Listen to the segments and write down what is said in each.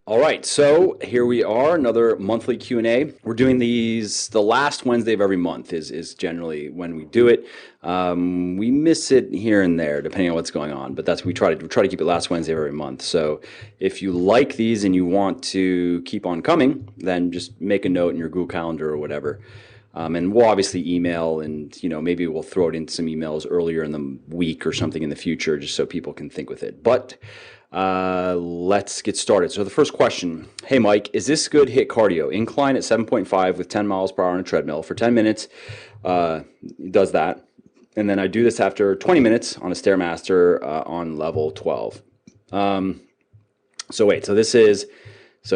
All right, so here we are, another monthly Q&A. We're doing these the last Wednesday of every month is generally when we do it. We miss it here and there depending on what's going on, but we try to keep it last Wednesday of every month. So if you like these and you want to keep on coming, then just make a note in your Google Calendar or whatever. And we'll obviously email, and maybe we'll throw it in some emails earlier in the week or something in the future, just so people can think with it. But let's get started. So the first question: Hey Mike, is this good HIIT cardio? Incline at 7.5 with 10 miles per hour on a treadmill for 10 minutes. Does that, and then I do this after 20 minutes on a Stairmaster on level 12. So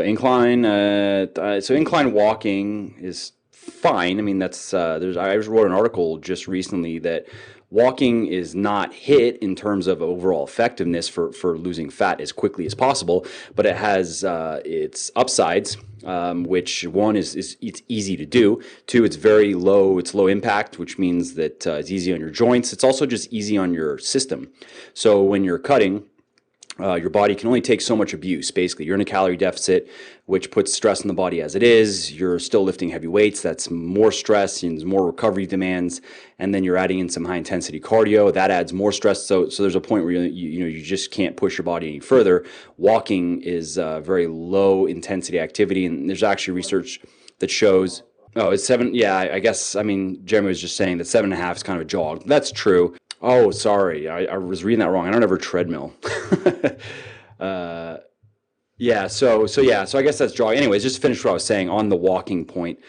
incline. So incline walking is fine. I mean, that's I wrote an article just recently that walking is not HIIT in terms of overall effectiveness for losing fat as quickly as possible, but it has its upsides, which one is it's easy to do. Two, it's low impact, which means that it's easy on your joints. It's also just easy on your system. So when you're cutting, your body can only take so much abuse. Basically, you're in a calorie deficit, which puts stress on the body as it is. You're still lifting heavy weights. That's more stress and more recovery demands. And then you're adding in some high intensity cardio. That adds more stress. So there's a point where you just can't push your body any further. Walking is a very low intensity activity, and there's actually research that shows. Oh, it's seven. Yeah, I guess. I mean, Jeremy was just saying that 7.5 is kind of a jog. That's true. Oh, sorry. I was reading that wrong. I don't have a treadmill. uh, yeah. So I guess that's jogging. Anyways, just to finish what I was saying on the walking point.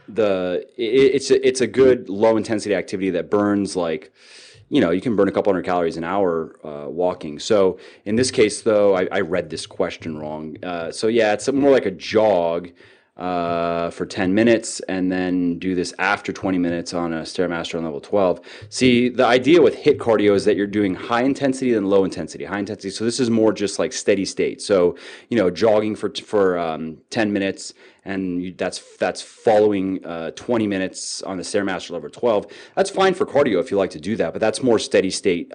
It's a good low intensity activity that burns you can burn a couple hundred calories an hour walking. So in this case, though, I read this question wrong. So yeah, it's more like a jog for 10 minutes, and then do this after 20 minutes on a Stairmaster on level 12. See, the idea with HIIT cardio is that you're doing high intensity and low intensity. High intensity, so this is more just like steady state. So, jogging for 10 minutes, and that's following 20 minutes on the Stairmaster level 12. That's fine for cardio if you like to do that, but that's more steady state,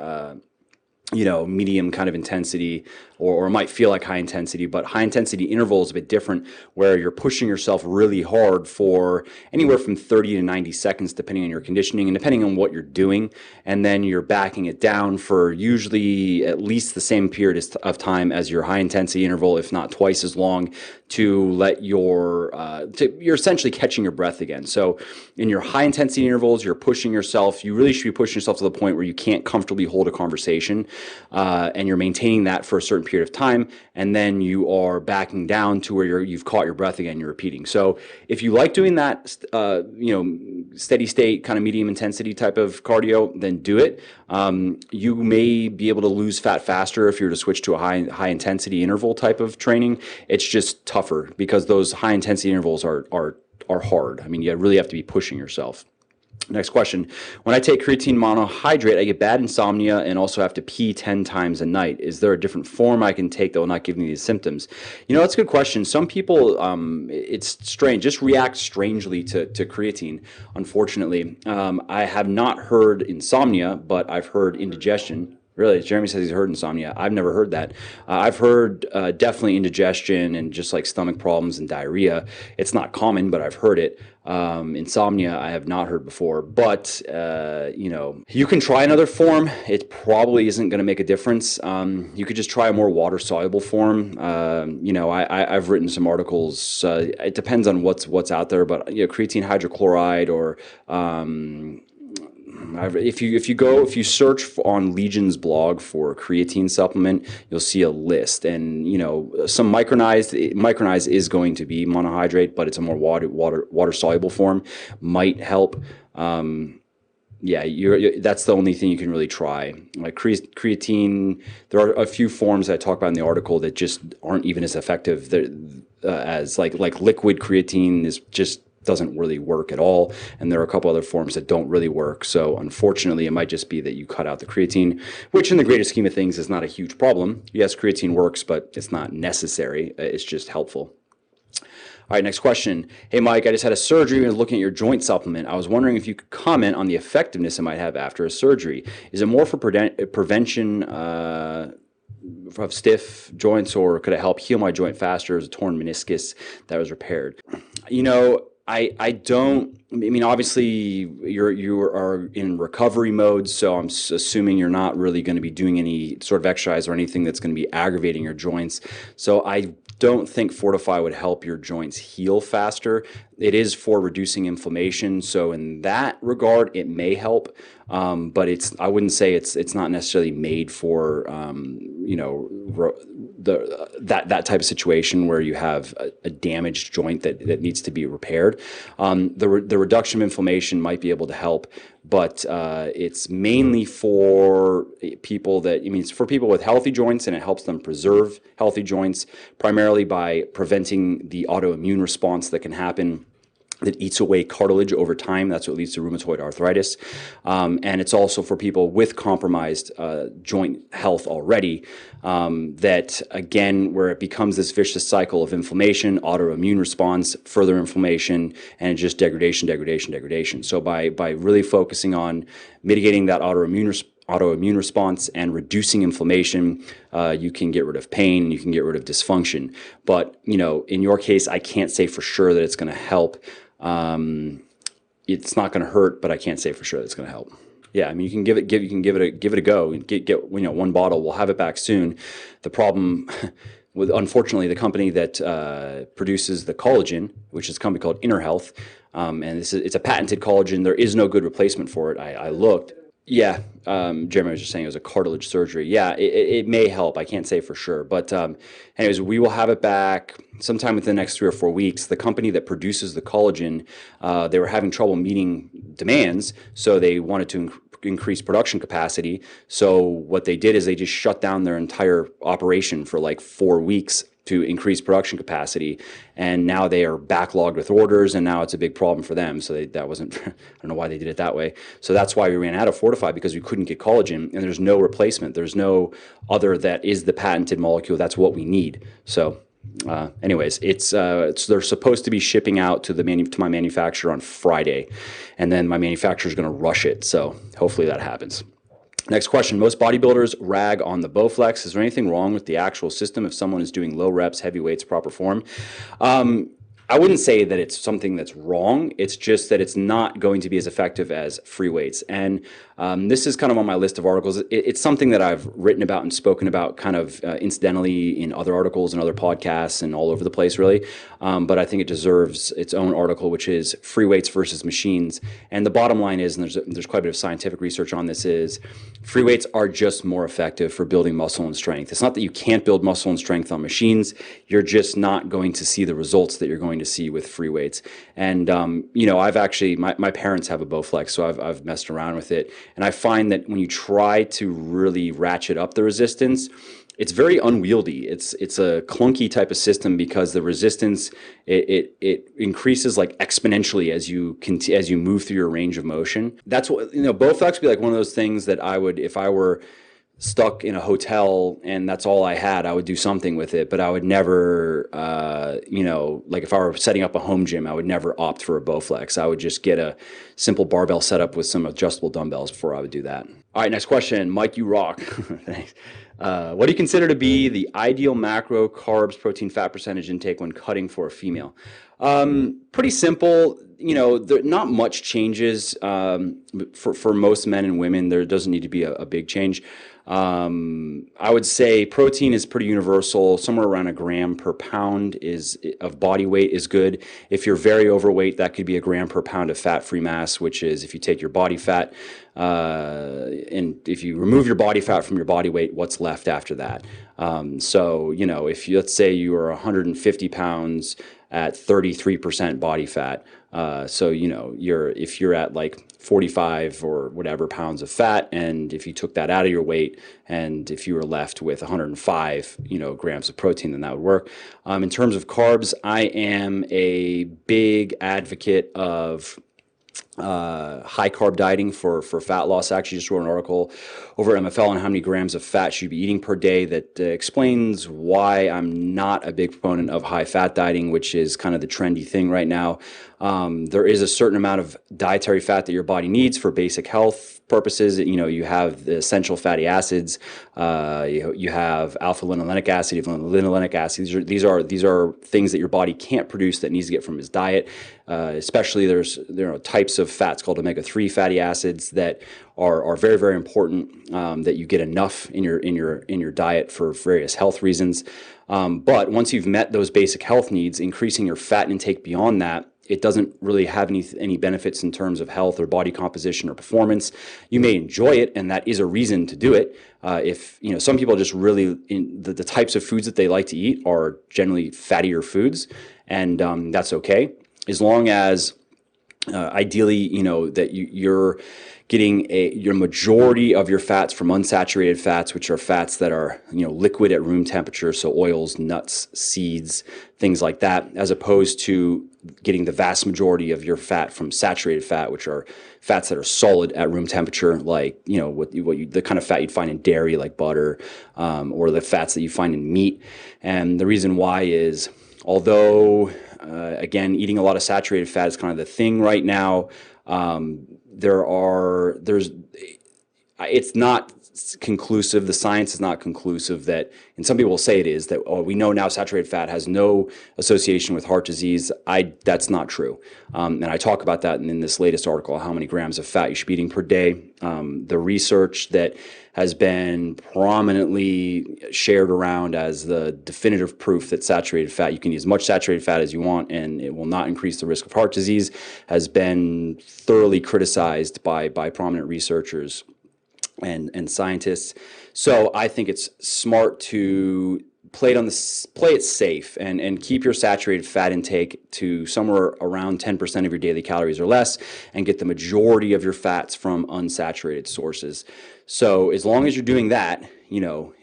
medium kind of intensity, or it might feel like high intensity, but high intensity interval is a bit different, where you're pushing yourself really hard for anywhere from 30 to 90 seconds, depending on your conditioning and depending on what you're doing. And then you're backing it down for usually at least the same period of time as your high intensity interval, if not twice as long, to let you're essentially catching your breath again. So in your high intensity intervals, you're pushing yourself. You really should be pushing yourself to the point where you can't comfortably hold a conversation, and you're maintaining that for a certain period of time, and then you are backing down to where you've caught your breath again, you're repeating. So if you like doing that steady state kind of medium intensity type of cardio, then do it. You may be able to lose fat faster if you're to switch to a high intensity interval type of training. It's just tougher because those high intensity intervals are hard. I mean, you really have to be pushing yourself. Next question. When I take creatine monohydrate, I get bad insomnia and also have to pee 10 times a night. Is there a different form I can take that will not give me these symptoms? That's a good question. Some people, it's strange, just react strangely to creatine, unfortunately. I have not heard insomnia, but I've heard indigestion. Really? Jeremy says he's heard insomnia. I've never heard that. I've heard definitely indigestion and just like stomach problems and diarrhea. It's not common, but I've heard it. Insomnia, I have not heard before. But, you can try another form. It probably isn't going to make a difference. You could just try a more water-soluble form. I've written some articles. It depends on what's out there, but creatine hydrochloride or if you search on Legion's blog for a creatine supplement, you'll see a list, and some micronized is going to be monohydrate, but it's a more water soluble form, might help. That's the only thing you can really try. Like creatine, there are a few forms that I talk about in the article that just aren't even as effective as like liquid creatine is just doesn't really work at all, and there are a couple other forms that don't really work. So unfortunately, it might just be that you cut out the creatine, which in the greater scheme of things is not a huge problem. Yes, creatine works, but it's not necessary. It's just helpful. All right, next question. Hey, Mike, I just had a surgery and was looking at your joint supplement. I was wondering if you could comment on the effectiveness it might have after a surgery. Is it more for prevention of stiff joints, or could it help heal my joint faster as a torn meniscus that was repaired? You know, I don't. I mean, obviously, you are in recovery mode, so I'm assuming you're not really going to be doing any sort of exercise or anything that's going to be aggravating your joints. So I don't think Fortify would help your joints heal faster. It is for reducing inflammation, so in that regard, it may help. But I wouldn't say it's not necessarily made for that type of situation where you have a damaged joint that needs to be repaired. The reduction of inflammation might be able to help, but it's mainly for people it's for people with healthy joints, and it helps them preserve healthy joints primarily by preventing the autoimmune response that can happen that eats away cartilage over time. That's what leads to rheumatoid arthritis. And it's also for people with compromised joint health already, that, again, where it becomes this vicious cycle of inflammation, autoimmune response, further inflammation, and just degradation. So by really focusing on mitigating that autoimmune response and reducing inflammation, you can get rid of pain, you can get rid of dysfunction. But, in your case, I can't say for sure that it's going to help. It's not going to hurt, but I can't say for sure that it's going to help. Yeah, I mean, you can give it a go. Get one bottle. We'll have it back soon. The problem with, unfortunately, the company that produces the collagen, which is a company called Inner Health, and it's a patented collagen. There is no good replacement for it. I looked. Yeah, Jeremy was just saying it was a cartilage surgery. Yeah, it may help. I can't say for sure. But anyways, we will have it back sometime within the next 3 or 4 weeks. The company that produces the collagen, they were having trouble meeting demands, so they wanted to increase production capacity. So what they did is they just shut down their entire operation for like 4 weeks to increase production capacity, and now they are backlogged with orders, and now it's a big problem for them. So that wasn't, I don't know why they did it that way. So that's why we ran out of Fortify, because we couldn't get collagen, and there's no replacement. There's no other that is the patented molecule. That's what we need. So anyways, they're supposed to be shipping out to my manufacturer on Friday, and then my manufacturer is going to rush it. So hopefully that happens. Next question. Most bodybuilders rag on the Bowflex. Is there anything wrong with the actual system if someone is doing low reps, heavy weights, proper form? I wouldn't say that it's something that's wrong. It's just that it's not going to be as effective as free weights. And this is kind of on my list of articles. It's something that I've written about and spoken about kind of incidentally in other articles and other podcasts and all over the place, really. But I think it deserves its own article, which is free weights versus machines. And the bottom line is, and there's quite a bit of scientific research on this, is free weights are just more effective for building muscle and strength. It's not that you can't build muscle and strength on machines. You're just not going to see the results that you're going to see with free weights. And I've actually, my parents have a Bowflex, so I've messed around with it, and I find that when you try to really ratchet up the resistance, it's very unwieldy. It's a clunky type of system because the resistance it increases like exponentially as you move through your range of motion. That's what Bowflex would be like one of those things that I would, if I were stuck in a hotel and that's all I had, I would do something with it, but I would never, like if I were setting up a home gym, I would never opt for a Bowflex. I would just get a simple barbell setup with some adjustable dumbbells before I would do that. All right, next question. Mike, you rock. Thanks. What do you consider to be the ideal macro, carbs, protein, fat percentage intake when cutting for a female? Pretty simple. Not much changes for most men and women. There doesn't need to be a big change. I would say protein is pretty universal. Somewhere around a gram per pound of body weight is good. If you're very overweight, that could be a gram per pound of fat-free mass, which is if you take your body fat and if you remove your body fat from your body weight, what's left after that? If let's say you are 150 pounds at 33% body fat, if you're at like 45 or whatever pounds of fat, and if you took that out of your weight, and if you were left with 105 grams of protein, then that would work. In terms of carbs, I am a big advocate of high carb dieting for fat loss. I actually just wrote an article over at MFL on how many grams of fat you should be eating per day that explains why I'm not a big proponent of high fat dieting, which is kind of the trendy thing right now. There is a certain amount of dietary fat that your body needs for basic health purposes. You know, you have the essential fatty acids, you have alpha linolenic acid, you have linolenic acid. These are things that your body can't produce that needs to get from his diet. Especially there are types of fats called omega-3 fatty acids that are very, very important, that you get enough in your diet for various health reasons. But once you've met those basic health needs, increasing your fat intake beyond that, it doesn't really have any benefits in terms of health or body composition or performance. You may enjoy it, and that is a reason to do it. If you know, some people just really the types of foods that they like to eat are generally fattier foods, and that's okay, as long as ideally, you know, that you're getting your majority of your fats from unsaturated fats, which are fats that are, you know, liquid at room temperature, so oils, nuts, seeds, things like that, as opposed to getting the vast majority of your fat from saturated fat, which are fats that are solid at room temperature, like, you know, the kind of fat you'd find in dairy, like butter, or the fats that you find in meat. And the reason why is, although again, eating a lot of saturated fat is kind of the thing right now, it's not conclusive. The science is not conclusive that, and some people will say it is, that, oh, we know now saturated fat has no association with heart disease. That's not true. And I talk about that in this latest article, how many grams of fat you should be eating per day. The research that has been prominently shared around as the definitive proof that saturated fat, you can eat as much saturated fat as you want and it will not increase the risk of heart disease, has been thoroughly criticized by prominent researchers and scientists. So I think it's smart to play it safe and keep your saturated fat intake to somewhere around 10% of your daily calories or less, and get the majority of your fats from unsaturated sources. So as long as you're doing that, you know,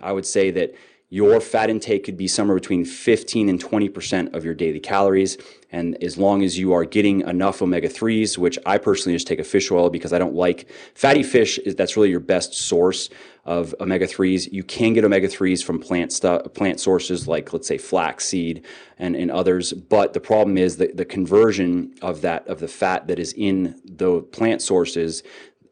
I would say that your fat intake could be somewhere between 15 and 20% of your daily calories. And as long as you are getting enough omega-3s, which I personally just take a fish oil because I don't like fatty fish, that's really your best source of omega-3s. You can get omega-3s from plant sources like, let's say, flaxseed and others. But the problem is that the conversion of the fat that is in the plant sources,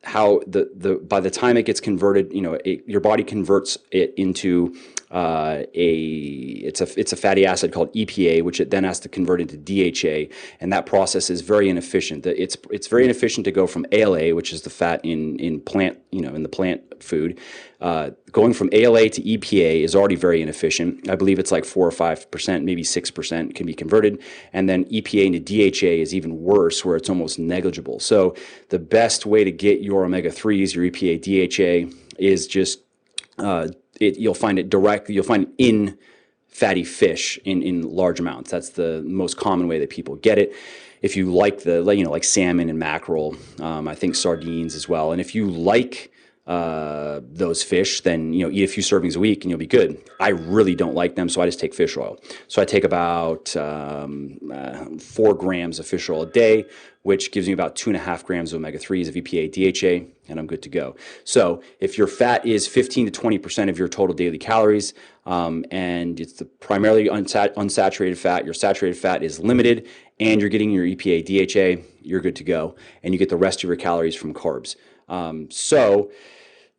how by the time it gets converted, you know, your body converts it into it's a fatty acid called EPA, which it then has to convert into DHA, and that process is very inefficient. It's very inefficient to go from ALA, which is the fat in plant, you know, in the plant food. Going from ALA to EPA is already very inefficient. I believe it's like 4 or 5%, maybe 6% can be converted. And then EPA into DHA is even worse, where it's almost negligible. So the best way to get your omega-3s, your EPA, DHA, is just, you'll find it in fatty fish in large amounts. That's the most common way that people get it. If you like like salmon and mackerel, I think sardines as well. And if you like those fish, then, you know, eat a few servings a week and you'll be good. I really don't like them, so I just take fish oil. So I take about 4 grams of fish oil a day, which gives me about 2.5 grams of omega-3s of EPA, DHA, and I'm good to go. So if your fat is 15 to 20% of your total daily calories, and it's the primarily unsaturated fat, your saturated fat is limited, and you're getting your EPA, DHA, you're good to go, and you get the rest of your calories from carbs. So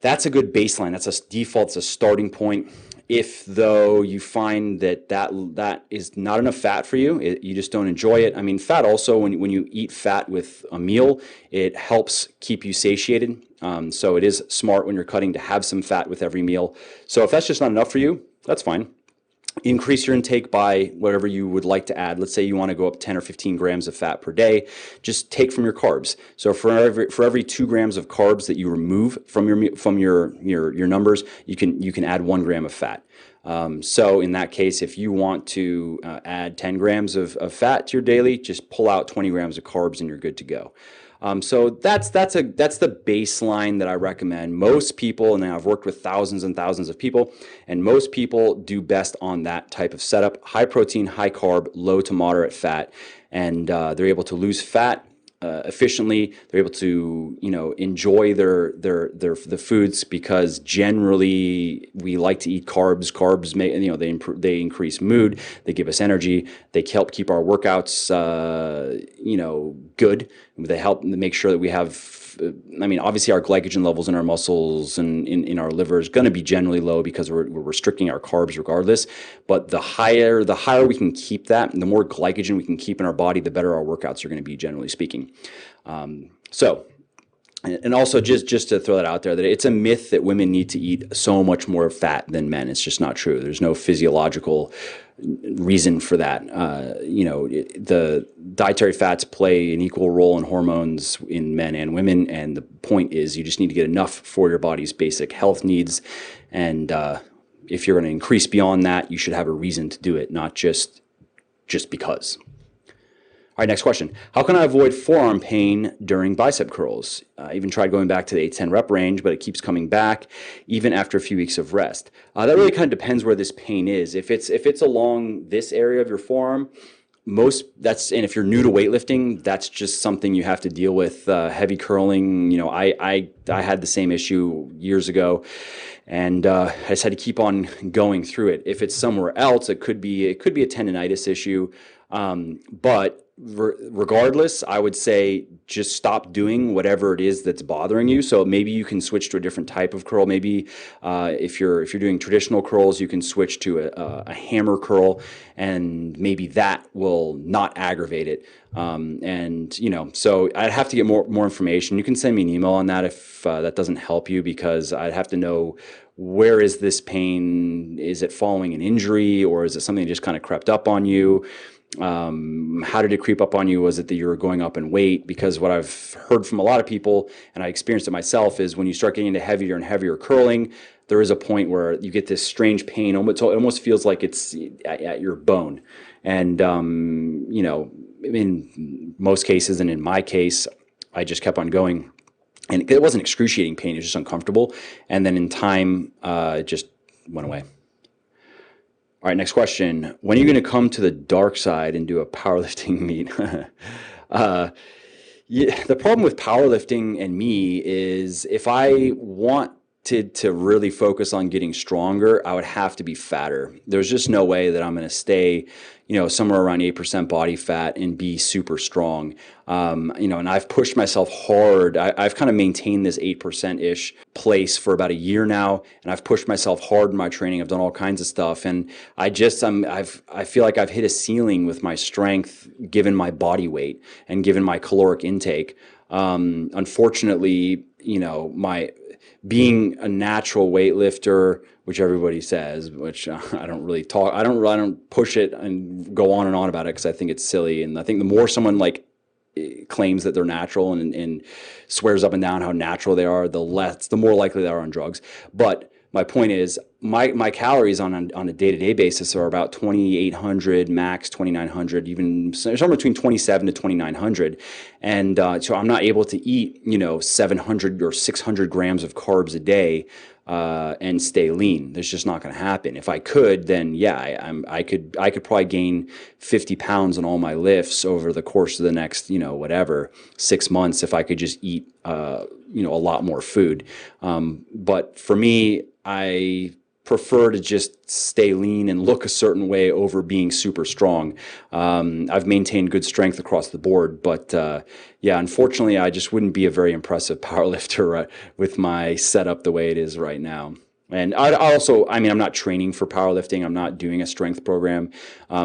that's a good baseline. That's a default. It's a starting point. If, though, you find that is not enough fat for you, you just don't enjoy it. I mean, fat also, when you eat fat with a meal, it helps keep you satiated. So it is smart when you're cutting to have some fat with every meal. So if that's just not enough for you, that's fine. Increase your intake by whatever you would like to add. Let's say you want to go up 10 or 15 grams of fat per day. Just take from your carbs. So for every 2 grams of carbs that you remove from your numbers, you can add 1 gram of fat. So in that case, if you want to add 10 grams of fat to your daily, just pull out 20 grams of carbs and you're good to go. So that's the baseline that I recommend. Most people, and I've worked with thousands and thousands of people, and most people do best on that type of setup: high protein, high carb, low to moderate fat, and they're able to lose fat efficiently. They're able to, enjoy the foods, because generally we like to eat carbs. Carbs make, they increase mood. They give us energy. They help keep our workouts, good. They help make sure that we have, obviously our glycogen levels in our muscles and in our liver is going to be generally low because we're restricting our carbs regardless. But the higher we can keep that, and the more glycogen we can keep in our body, the better our workouts are going to be, generally speaking. And also just to throw that out there, that it's a myth that women need to eat so much more fat than men. It's just not true. There's no physiological reason for that. The dietary fats play an equal role in hormones in men and women, and the point is you just need to get enough for your body's basic health needs. And if you're going to increase beyond that, you should have a reason to do it, not just because. All right, next question. How can I avoid forearm pain during bicep curls? I even tried going back to the 8-10 rep range, but it keeps coming back even after a few weeks of rest. That really kind of depends where this pain is. If it's along this area of your forearm, and if you're new to weightlifting, that's just something you have to deal with. Heavy curling, I had the same issue years ago, and I just had to keep on going through it. If it's somewhere else, it could be a tendonitis issue, but regardless, I would say just stop doing whatever it is that's bothering you. So maybe you can switch to a different type of curl. Maybe if you're doing traditional curls, you can switch to a hammer curl, and maybe that will not aggravate it. So I'd have to get more information. You can send me an email on that if that doesn't help you, because I'd have to know, where is this pain? Is it following an injury, or is it something that just kind of crept up on you? How did it creep up on you? Was it that you were going up in weight? Because what I've heard from a lot of people, and I experienced it myself, is when you start getting into heavier and heavier curling, there is a point where you get this strange pain. It almost feels like it's at your bone. And, in most cases, and in my case, I just kept on going. And it wasn't excruciating pain. It was just uncomfortable. And then in time, it just went away. All right, next question. When are you going to come to the dark side and do a powerlifting meet? The problem with powerlifting and me is, if I wanted to really focus on getting stronger, I would have to be fatter. There's just no way that I'm going to stay, somewhere around 8% body fat and be super strong. And I've pushed myself hard. I've kind of maintained this 8%-ish place for about a year now, and I've pushed myself hard in my training. I've done all kinds of stuff, and I feel like I've hit a ceiling with my strength, given my body weight and given my caloric intake. Unfortunately, being a natural weightlifter, which everybody says, which I don't really talk, I don't push it and go on and on about it, because I think it's silly. And I think the more someone claims that they're natural and swears up and down how natural they are, the more likely they are on drugs. But my point is, my calories on a day-to-day basis are about 2,800, max 2,900, even somewhere between 2,700 to 2,900. And so I'm not able to eat, 700 or 600 grams of carbs a day and stay lean. That's just not going to happen. If I could, then yeah, I could probably gain 50 pounds on all my lifts over the course of the next, 6 months, if I could just eat, a lot more food. But for me, I prefer to just stay lean and look a certain way over being super strong. I've maintained good strength across the board, but unfortunately, I just wouldn't be a very impressive powerlifter with my setup the way it is right now. And I'm not training for powerlifting. I'm not doing a strength program,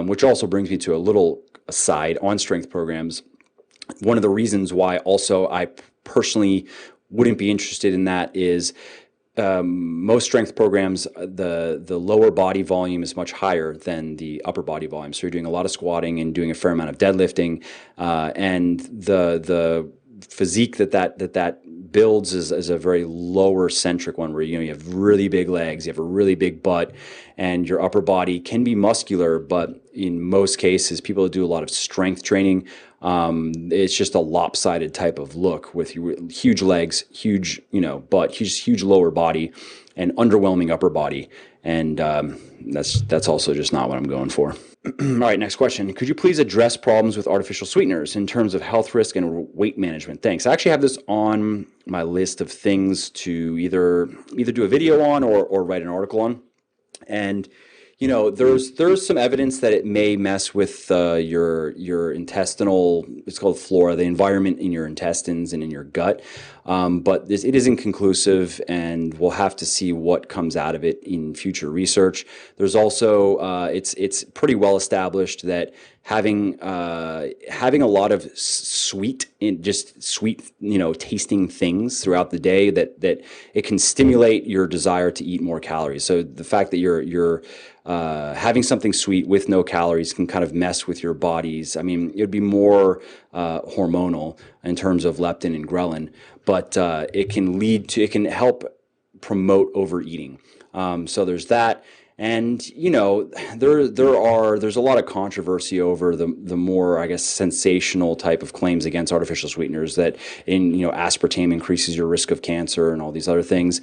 which also brings me to a little aside on strength programs. One of the reasons why also I personally wouldn't be interested in that is, most strength programs, the lower body volume is much higher than the upper body volume. So you're doing a lot of squatting and doing a fair amount of deadlifting, and the physique that builds is a very lower centric one, where you have really big legs, you have a really big butt, and your upper body can be muscular, but in most cases, people that do a lot of strength training, it's just a lopsided type of look with huge legs, huge butt, huge lower body, and underwhelming upper body, and that's also just not what I'm going for. All right, next question. Could you please address problems with artificial sweeteners in terms of health risk and weight management? Thanks. I actually have this on my list of things to either do a video on or write an article on. And there's some evidence that it may mess with your intestinal, it's called flora, the environment in your intestines and in your gut. But it isn't conclusive, and we'll have to see what comes out of it in future research. There's also it's pretty well established that having a lot of sweet tasting things throughout the day, that it can stimulate your desire to eat more calories. So the fact that you're having something sweet with no calories can kind of mess with your bodies. I mean, it would be more hormonal in terms of leptin and ghrelin, but it can help promote overeating. So there's that. And there's a lot of controversy over the more, I guess, sensational type of claims against artificial sweeteners, that aspartame increases your risk of cancer and all these other things.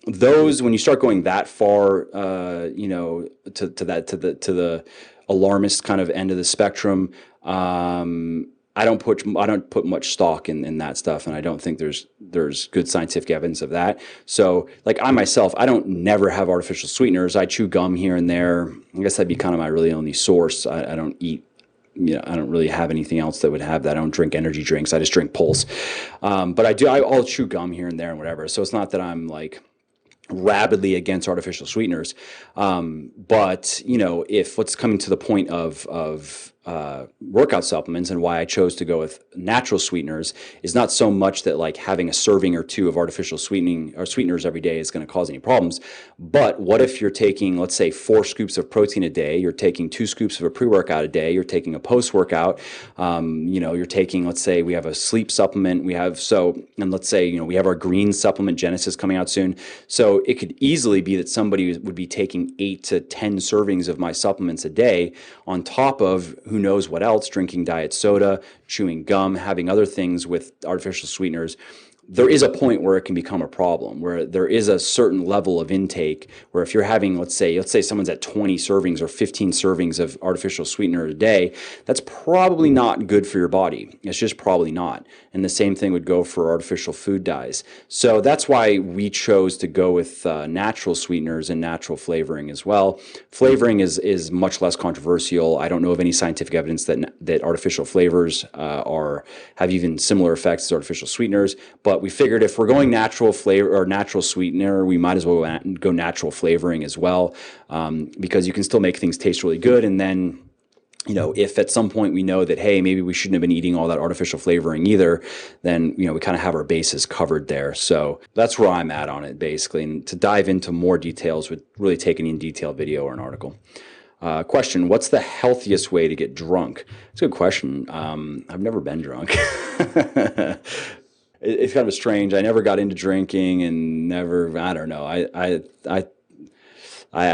Those, when you start going that far, to the alarmist kind of end of the spectrum, I don't put much stock in that stuff, and I don't think there's good scientific evidence of that. So, like, I myself, I don't never have artificial sweeteners. I chew gum here and there. I guess that'd be kind of my really only source. I don't eat. I don't really have anything else that would have that. I don't drink energy drinks. I just drink Pulse. But I'll chew gum here and there and whatever. So it's not that I'm like rabidly against artificial sweeteners. But if what's coming to the point of workout supplements, and why I chose to go with natural sweeteners, is not so much that like having a serving or two of artificial sweetening or sweeteners every day is going to cause any problems. But what if you're taking, let's say, 4 scoops of protein a day, you're taking 2 scoops of a pre-workout a day, you're taking a post-workout, you're taking, let's say we have a sleep supplement, and let's say, we have our green supplement Genesis coming out soon. So it could easily be that somebody would be taking 8 to 10 servings of my supplements a day, on top of who knows what else, drinking diet soda, chewing gum, having other things with artificial sweeteners. There is a point where it can become a problem, where there is a certain level of intake where if you're having, let's say someone's at 20 servings or 15 servings of artificial sweetener a day, that's probably not good for your body. It's just probably not. And the same thing would go for artificial food dyes. So that's why we chose to go with natural sweeteners and natural flavoring as well. Flavoring is much less controversial. I don't know of any scientific evidence that artificial flavors have even similar effects as artificial sweeteners. But we figured if we're going natural flavor or natural sweetener, we might as well go natural flavoring as well, because you can still make things taste really good. And then, if at some point we know that, hey, maybe we shouldn't have been eating all that artificial flavoring either, then, we kind of have our bases covered there. So that's where I'm at on it, basically. And to dive into more details would really take an in-detail video or an article. Question, what's the healthiest way to get drunk? It's a good question. I've never been drunk. It's kind of strange. I never got into drinking and never, I don't know. I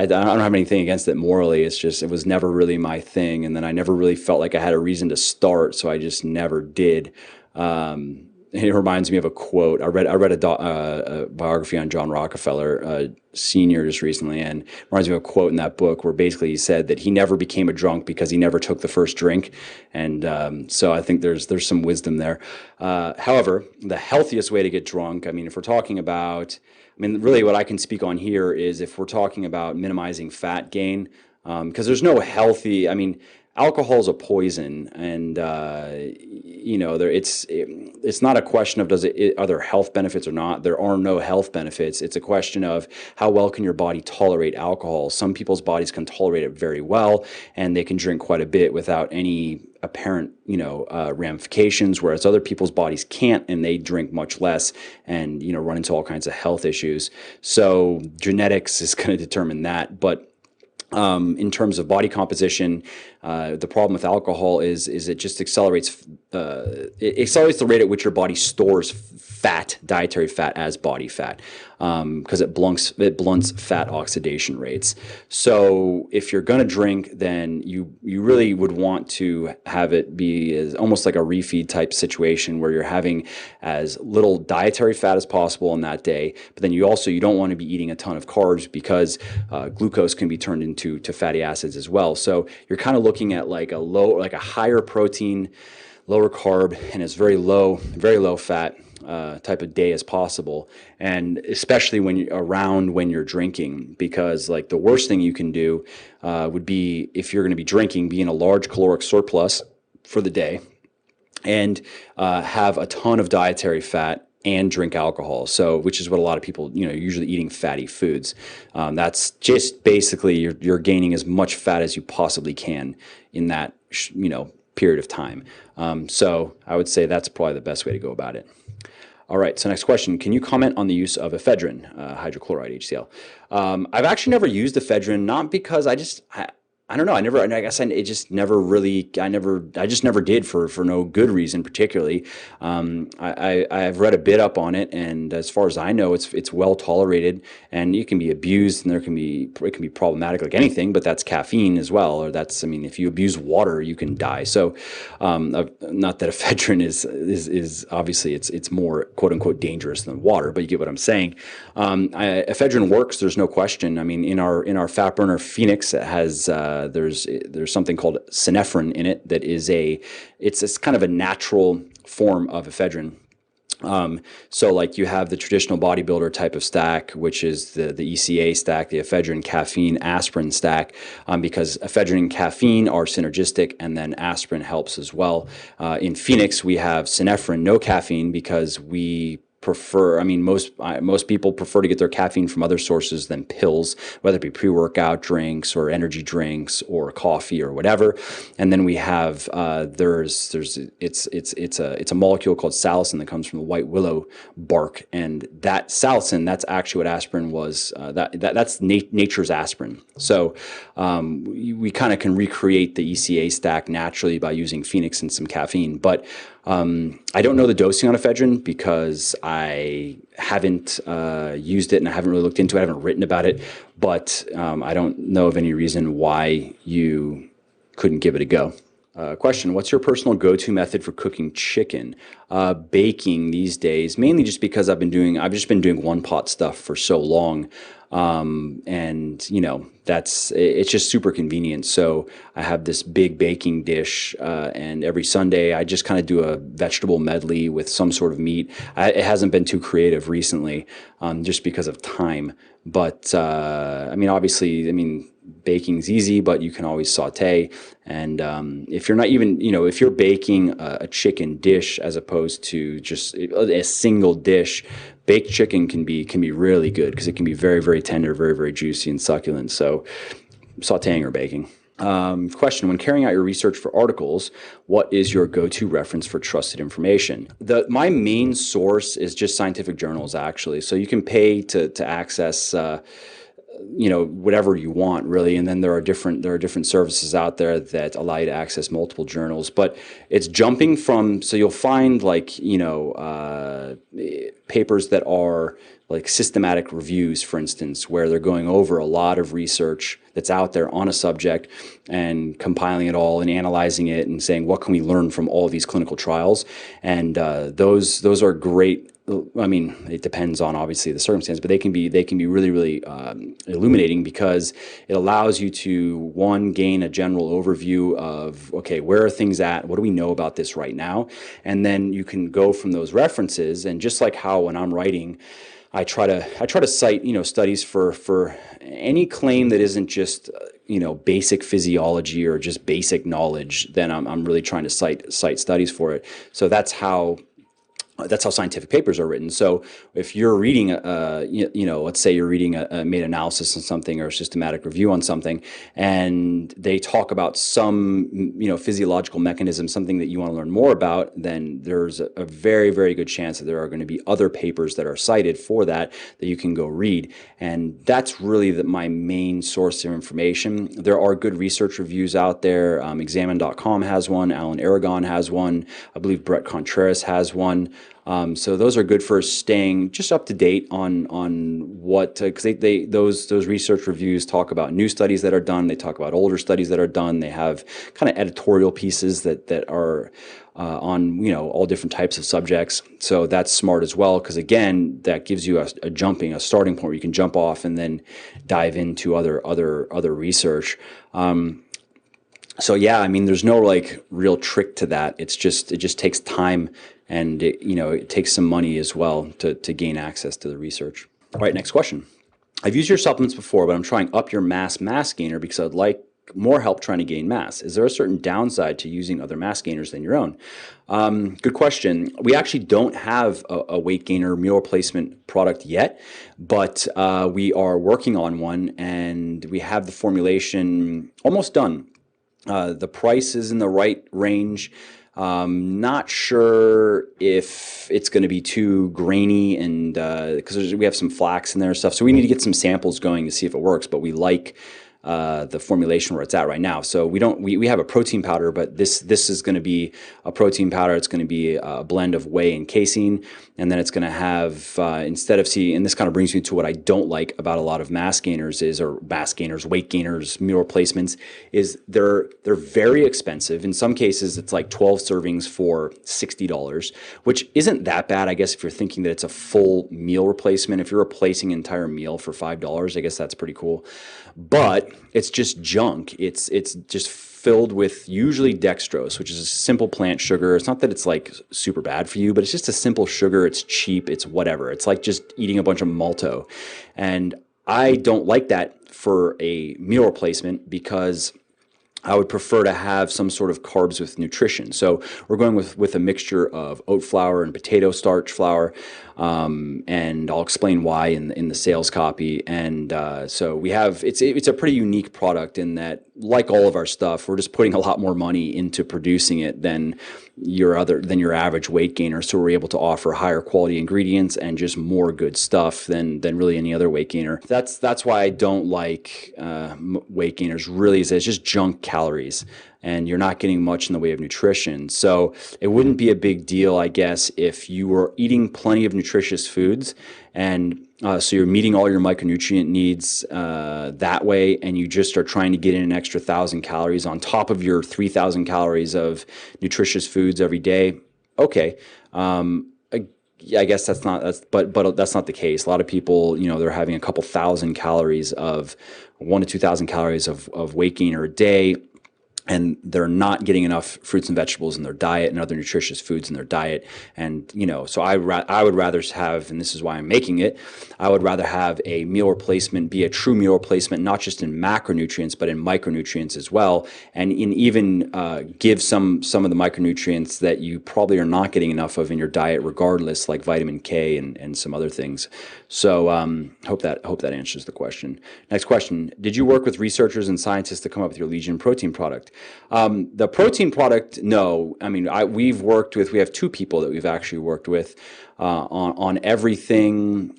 don't have anything against it morally. It's just, it was never really my thing. And then I never really felt like I had a reason to start. So I just never did. It reminds me of a quote. I read a biography on John Rockefeller, Sr. just recently, and it reminds me of a quote in that book where basically he said that he never became a drunk because he never took the first drink. And so I think there's some wisdom there. However, the healthiest way to get drunk, if we're talking about, really what I can speak on here is if we're talking about minimizing fat gain, because there's no healthy, alcohol is a poison, and it's not a question of are there health benefits or not. There are no health benefits. It's a question of how well can your body tolerate alcohol. Some people's bodies can tolerate it very well, and they can drink quite a bit without any apparent ramifications, whereas other people's bodies can't, and they drink much less and run into all kinds of health issues. So genetics is going to determine that. But in terms of body composition, the problem with alcohol is it just accelerates the rate at which your body stores fat, dietary fat, as body fat, because it blunts fat oxidation rates. So if you're going to drink, then you really would want to have it be as almost like a refeed type situation where you're having as little dietary fat as possible on that day, but then you don't want to be eating a ton of carbs because glucose can be turned into fatty acids as well. So you're kind of looking at like a higher protein, lower carb, and it's very low fat type of day as possible, and especially when you're drinking, because like the worst thing you can do would be, if you're going to be drinking, be in a large caloric surplus for the day and have a ton of dietary fat and drink alcohol. So, which is what a lot of people, usually eating fatty foods. That's just basically you're gaining as much fat as you possibly can in that, period of time. So I would say that's probably the best way to go about it. All right, so next question. Can you comment on the use of ephedrine, hydrochloride HCl? I've actually never used ephedrine, not because I don't know. I just never did for no good reason particularly. I've read a bit up on it, and as far as I know, it's well tolerated, and it can be abused, and it can be problematic like anything, but that's caffeine as well, or if you abuse water, you can die. So, not that ephedrine is obviously it's more quote unquote dangerous than water, but you get what I'm saying. Ephedrine works. There's no question. I mean, in our fat burner Phoenix, it has there's something called synephrine in it that is it's kind of a natural form of ephedrine. So like you have the traditional bodybuilder type of stack, which is the ECA stack, the ephedrine, caffeine, aspirin stack, because ephedrine and caffeine are synergistic, and then aspirin helps as well. In Phoenix, we have synephrine, no caffeine, because we prefer, most people prefer to get their caffeine from other sources than pills, whether it be pre-workout drinks or energy drinks or coffee or whatever. And then we have it's a molecule called salicin that comes from the white willow bark, and that salicin, that's actually what aspirin was. That's nature's aspirin. So we kind of can recreate the ECA stack naturally by using Phoenix and some caffeine, but I don't know the dosing on ephedrine because I haven't used it, and I haven't really looked into it. I haven't written about it, but I don't know of any reason why you couldn't give it a go. Question: what's your personal go-to method for cooking chicken? Baking these days, mainly just because I've just been doing one pot stuff for so long. And it's just super convenient. So I have this big baking dish, and every Sunday I just kind of do a vegetable medley with some sort of meat. It hasn't been too creative recently, just because of time. But obviously, baking's easy, but you can always saute. And if you're not even, if you're baking a chicken dish as opposed to just a single dish, baked chicken can be really good because it can be very, very tender, very, very juicy and succulent. So sauteing or baking. Question: when carrying out your research for articles, what is your go-to reference for trusted information? My main source is just scientific journals, actually. So you can pay to access whatever you want, really, and then there are different services out there that allow you to access multiple journals. But it's jumping from, so you'll find papers that are like systematic reviews, for instance, where they're going over a lot of research that's out there on a subject and compiling it all and analyzing it and saying, what can we learn from all of these clinical trials? And those are great. It depends on obviously the circumstance, but they can be really, really illuminating, because it allows you to, one, gain a general overview of, okay, where are things at? What do we know about this right now? And then you can go from those references. And just like how when I'm writing, I try to cite, studies for any claim that isn't just, basic physiology or just basic knowledge, then I'm really trying to cite studies for it. So that's how scientific papers are written. So if you're reading, let's say you're reading a meta-analysis on something or a systematic review on something, and they talk about some, physiological mechanism, something that you want to learn more about, then there's a very, very good chance that there are going to be other papers that are cited for that you can go read. And that's really my main source of information. There are good research reviews out there. Examine.com has one. Alan Aragon has one. I believe Brett Contreras has one. So those are good for staying just up to date on what, because those research reviews talk about new studies that are done. They talk about older studies that are done. They have kind of editorial pieces that are on all different types of subjects. So that's smart as well, because again, that gives you a starting point where you can jump off and then dive into other research. So yeah, I mean, there's no like real trick to that. It just takes time, and it takes some money as well to gain access to the research. All right, next question. I've used your supplements before, but I'm trying Up Your Mass gainer because I'd like more help trying to gain mass. Is there a certain downside to using other mass gainers than your own? Good question. We actually don't have a weight gainer meal replacement product yet, but we are working on one, and we have the formulation almost done. The price is in the right range. Not sure if it's going to be too grainy, and because we have some flax in there and stuff, so we need to get some samples going to see if it works. But we like the formulation where it's at right now. So we have a protein powder, but this is going to be a protein powder. It's going to be a blend of whey and casein, and then it's going to have instead of and this kind of brings me to what I don't like about a lot of weight gainers, meal replacements, is they're very expensive. In some cases, it's like 12 servings for $60, which isn't that bad, I guess, if you're thinking that it's a full meal replacement. If you're replacing an entire meal for $5, I guess that's pretty cool. But it's just junk. It's just filled with usually dextrose, which is a simple plant sugar. It's not that it's like super bad for you, but it's just a simple sugar. It's cheap. It's whatever. It's like just eating a bunch of malto. And I don't like that for a meal replacement, because I would prefer to have some sort of carbs with nutrition. So we're going with a mixture of oat flour and potato starch flour, and I'll explain why in the sales copy. And so we have it's a pretty unique product in that, like all of our stuff, we're just putting a lot more money into producing it than your average weight gainer. So we're able to offer higher quality ingredients and just more good stuff than really any other weight gainer. That's why I don't like weight gainers. Really, is it's just junk calories, and you're not getting much in the way of nutrition. So it wouldn't be a big deal, I guess, if you were eating plenty of nutritious foods, and so you're meeting all your micronutrient needs that way, and you just are trying to get in an extra 1,000 calories on top of your 3,000 calories of nutritious foods every day. Okay. I guess but that's not the case. A lot of people, they're having a couple thousand calories of 1,000 to 2,000 calories of weight gainer a day, and they're not getting enough fruits and vegetables in their diet and other nutritious foods in their diet. And, so I would rather have, and this is why I'm making it, I would rather have a meal replacement be a true meal replacement, not just in macronutrients, but in micronutrients as well. And even give some of the micronutrients that you probably are not getting enough of in your diet regardless, like vitamin K and some other things. So hope that answers the question. Next question. Did you work with researchers and scientists to come up with your Legion protein product? The protein product, no. I mean, we have two people that we've actually worked with on everything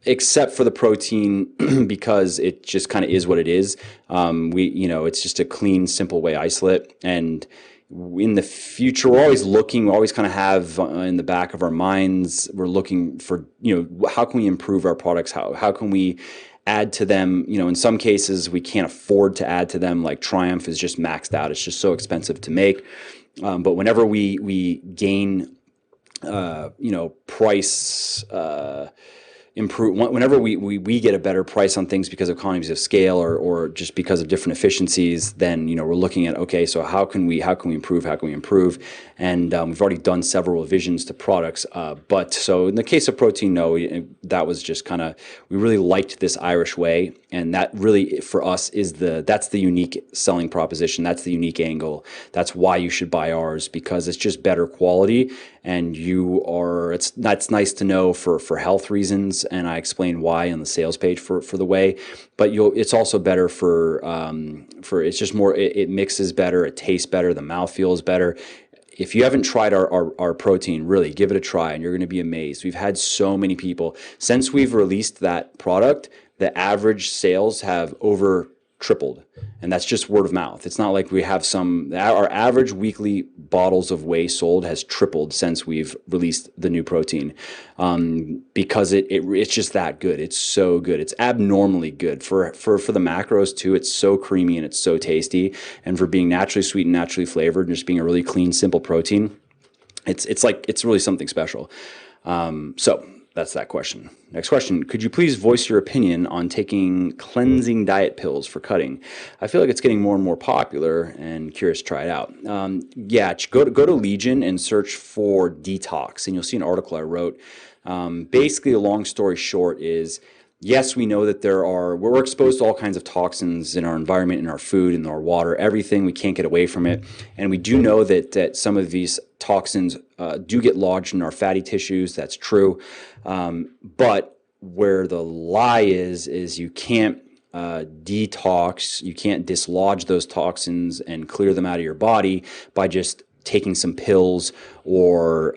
except for the protein, because it just kind of is what it is. It's just a clean, simple whey isolate. And in the future, we're always kind of have in the back of our minds, we're looking for, how can we improve our products? How can we add to them? In some cases we can't afford to add to them, like Triumph is just maxed out. It's just so expensive to make. But whenever we gain, price, improve, whenever we get a better price on things because of economies of scale or just because of different efficiencies, then we're looking at, okay, so how can we improve, and we've already done several revisions to products, but so in the case of protein, no, that was just kind of, we really liked this Irish whey, and that really for us that's the unique selling proposition. That's the unique angle. That's why you should buy ours, because it's just better quality, and that's nice to know for health reasons, and I explain why on the sales page for the whey. But it's also better for it's just more, it mixes better, it tastes better, the mouth feels better. If you haven't tried our protein, really give it a try, and you're going to be amazed. We've had so many people since we've released that product. The average sales have over tripled. And that's just word of mouth. It's not like we have our average weekly bottles of whey sold has tripled since we've released the new protein, because it's just that good. It's so good. It's abnormally good for the macros too. It's so creamy and it's so tasty. And for being naturally sweet and naturally flavored and just being a really clean, simple protein, it's really something special. So that's that question. Next question. Could you please voice your opinion on taking cleansing diet pills for cutting? I feel like it's getting more and more popular and curious to try it out. Yeah, go to Legion and search for detox, and you'll see an article I wrote. Basically, a long story short is, yes, we know that we're exposed to all kinds of toxins in our environment, in our food, in our water, everything. We can't get away from it. And we do know that some of these toxins do get lodged in our fatty tissues. That's true. But where the lie is you can't detox, you can't dislodge those toxins and clear them out of your body by just taking some pills or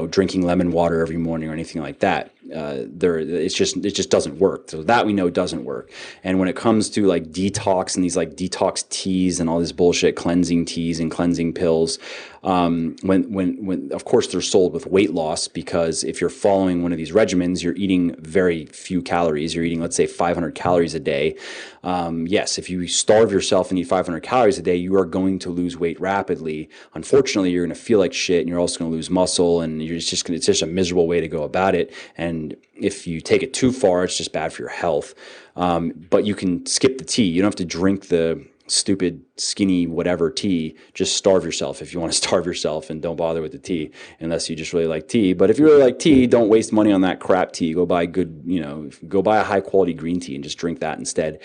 drinking lemon water every morning or anything like that. It just doesn't work. So that we know doesn't work. And when it comes to like detox and these like detox teas and all this bullshit, cleansing teas and cleansing pills, when of course they're sold with weight loss, because if you're following one of these regimens, you're eating very few calories. You're eating, let's say, 500 calories a day. Yes, if you starve yourself and eat 500 calories a day, you are going to lose weight rapidly. Unfortunately, you're going to feel like shit, and you're also going to lose muscle, and it's just a miserable way to go about it. And if you take it too far, it's just bad for your health. But you can skip the tea. You don't have to drink the stupid skinny whatever tea. Just starve yourself if you want to starve yourself, and don't bother with the tea unless you just really like tea. But if you really like tea, don't waste money on that crap tea. Go buy go buy a high quality green tea and just drink that instead.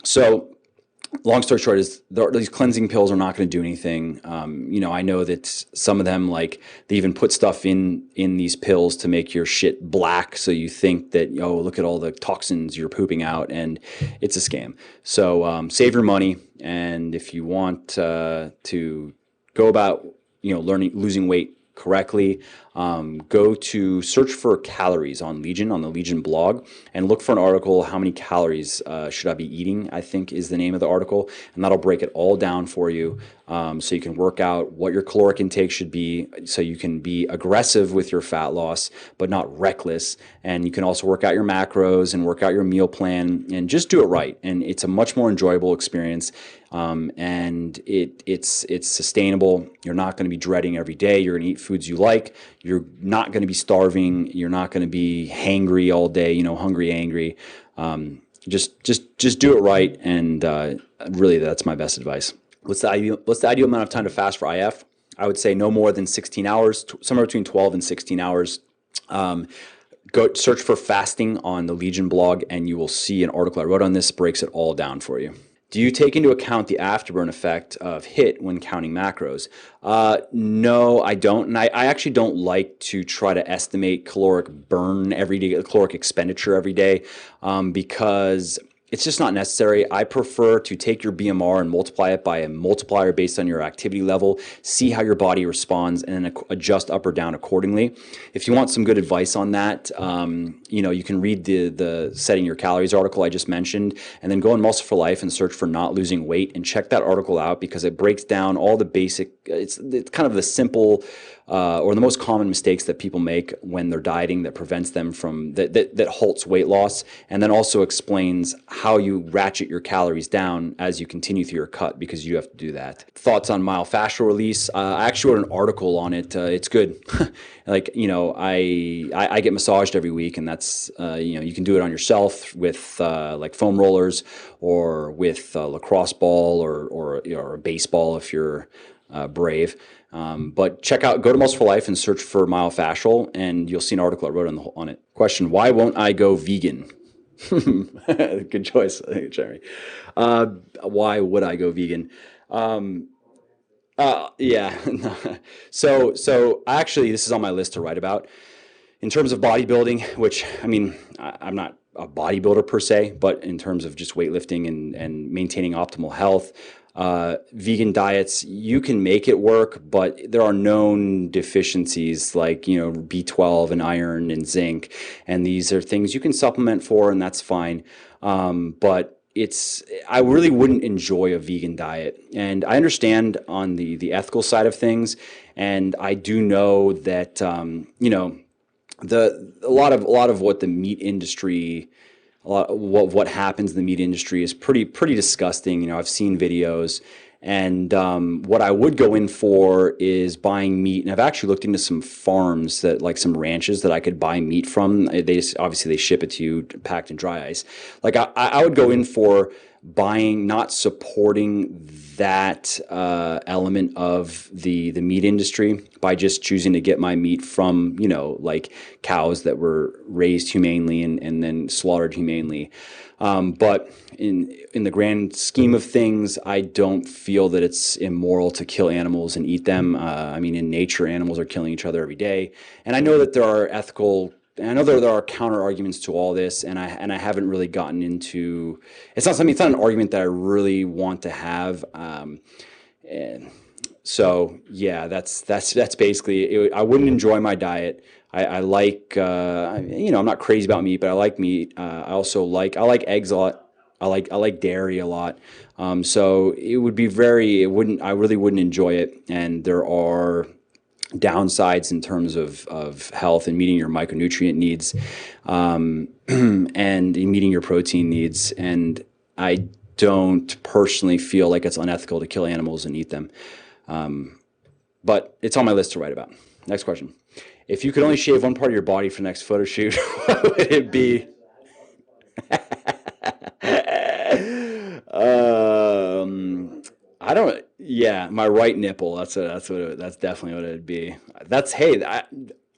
So long story short is these cleansing pills are not going to do anything. I know that some of them, like, they even put stuff in these pills to make your shit black, so you think that, look at all the toxins you're pooping out, and it's a scam. So save your money, and if you want to go about losing weight correctly, go to search for calories on Legion, on the Legion blog, and look for an article, how many calories should I be eating, I think is the name of the article, and that'll break it all down for you, so you can work out what your caloric intake should be, so you can be aggressive with your fat loss but not reckless. And you can also work out your macros and work out your meal plan and just do it right, and it's a much more enjoyable experience. And it's sustainable. You're not going to be dreading every day. You're going to eat foods you like. You're not going to be starving. You're not going to be hangry all day, hungry, angry. Just do it right. And really, that's my best advice. What's the ideal amount of time to fast for IF? I would say no more than 16 hours, somewhere between 12 and 16 hours. Go search for fasting on the Legion blog, and you will see an article I wrote on this, breaks it all down for you. Do you take into account the afterburn effect of HIIT when counting macros? No, I don't. And I actually don't like to try to estimate caloric burn every day, caloric expenditure every day, because it's just not necessary. I prefer to take your BMR and multiply it by a multiplier based on your activity level, see how your body responds, and then adjust up or down accordingly. If you want some good advice on that, you can read the Setting Your Calories article I just mentioned, and then go on Muscle for Life and search for Not Losing Weight, and check that article out, because it breaks down all the basic, it's kind of the simple or the most common mistakes that people make when they're dieting that prevents them from, that halts weight loss, and then also explains how you ratchet your calories down as you continue through your cut, because you have to do that. Thoughts on myofascial release? I actually wrote an article on it. It's good. I get massaged every week, and that's, you can do it on yourself with like foam rollers, or with a lacrosse ball, or a baseball if you're brave. But go to Muscle for Life and search for myofascial, and you'll see an article I wrote on it. Question: why won't I go vegan? Good choice, Jeremy. Why would I go vegan? Yeah. So actually, this is on my list to write about. In terms of bodybuilding, which, I'm not a bodybuilder per se, but in terms of just weightlifting and maintaining optimal health, vegan diets, you can make it work, but there are known deficiencies like, B12 and iron and zinc, and these are things you can supplement for, and that's fine. But I really wouldn't enjoy a vegan diet. And I understand on the ethical side of things, and I do know that a lot of what the meat industry, a lot what happens in the meat industry is pretty disgusting. I've seen videos, and what I would go in for is buying meat. And I've actually looked into some farms that, like some ranches that I could buy meat from. Obviously they ship it to you packed in dry ice. Like I would go in for buying, not supporting that element of the meat industry by just choosing to get my meat from, like cows that were raised humanely and then slaughtered humanely. But in the grand scheme of things, I don't feel that it's immoral to kill animals and eat them. I mean, in nature, animals are killing each other every day. And I know that there are and I know there are counter arguments to all this, and I haven't really gotten into. It's not an argument that I really want to have. And so yeah, that's basically it. I wouldn't enjoy my diet. I like I'm not crazy about meat, but I like meat. I like eggs a lot. I like dairy a lot. So it would be I really wouldn't enjoy it, and there are downsides in terms of health and meeting your micronutrient needs, and meeting your protein needs. And I don't personally feel like it's unethical to kill animals and eat them. But it's on my list to write about. Next question. If you could only shave one part of your body for the next photo shoot, what would it be? My right nipple. That's definitely what it'd be.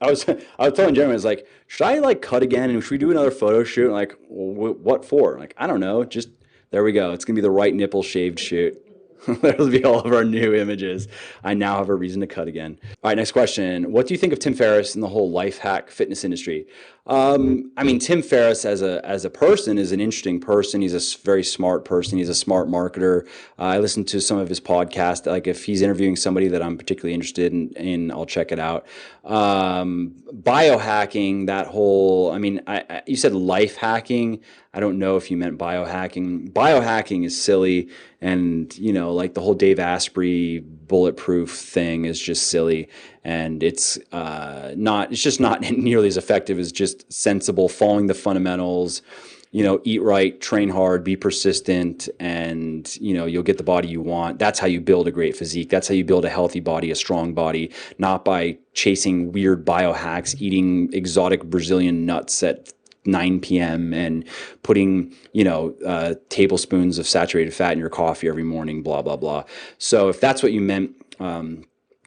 I was telling Jeremy, I was like, should I like cut again and should we do another photo shoot? And like, what for? Like, I don't know. Just there we go. It's gonna be the right nipple shaved shoot. That'll be all of our new images. I now have a reason to cut again. All right, next question. What do you think of Tim Ferriss and the whole life hack fitness industry? I mean, Tim Ferriss as a person is an interesting person. He's a very smart person. He's a smart marketer. I listened to some of his podcasts. Like if he's interviewing somebody that I'm particularly interested in, I'll check it out. Biohacking, that whole, I mean, you said life hacking. I don't know if you meant biohacking. Biohacking is silly, and like the whole Dave Asprey bulletproof thing is just silly, and it's just not nearly as effective as just sensible, following the fundamentals. Eat right, train hard, be persistent, and you'll get the body you want. That's how you build a great physique. That's how you build a healthy body, a strong body, not by chasing weird biohacks, eating exotic Brazilian nuts at 9 p.m. and putting, tablespoons of saturated fat in your coffee every morning, blah, blah, blah. So if that's what you meant,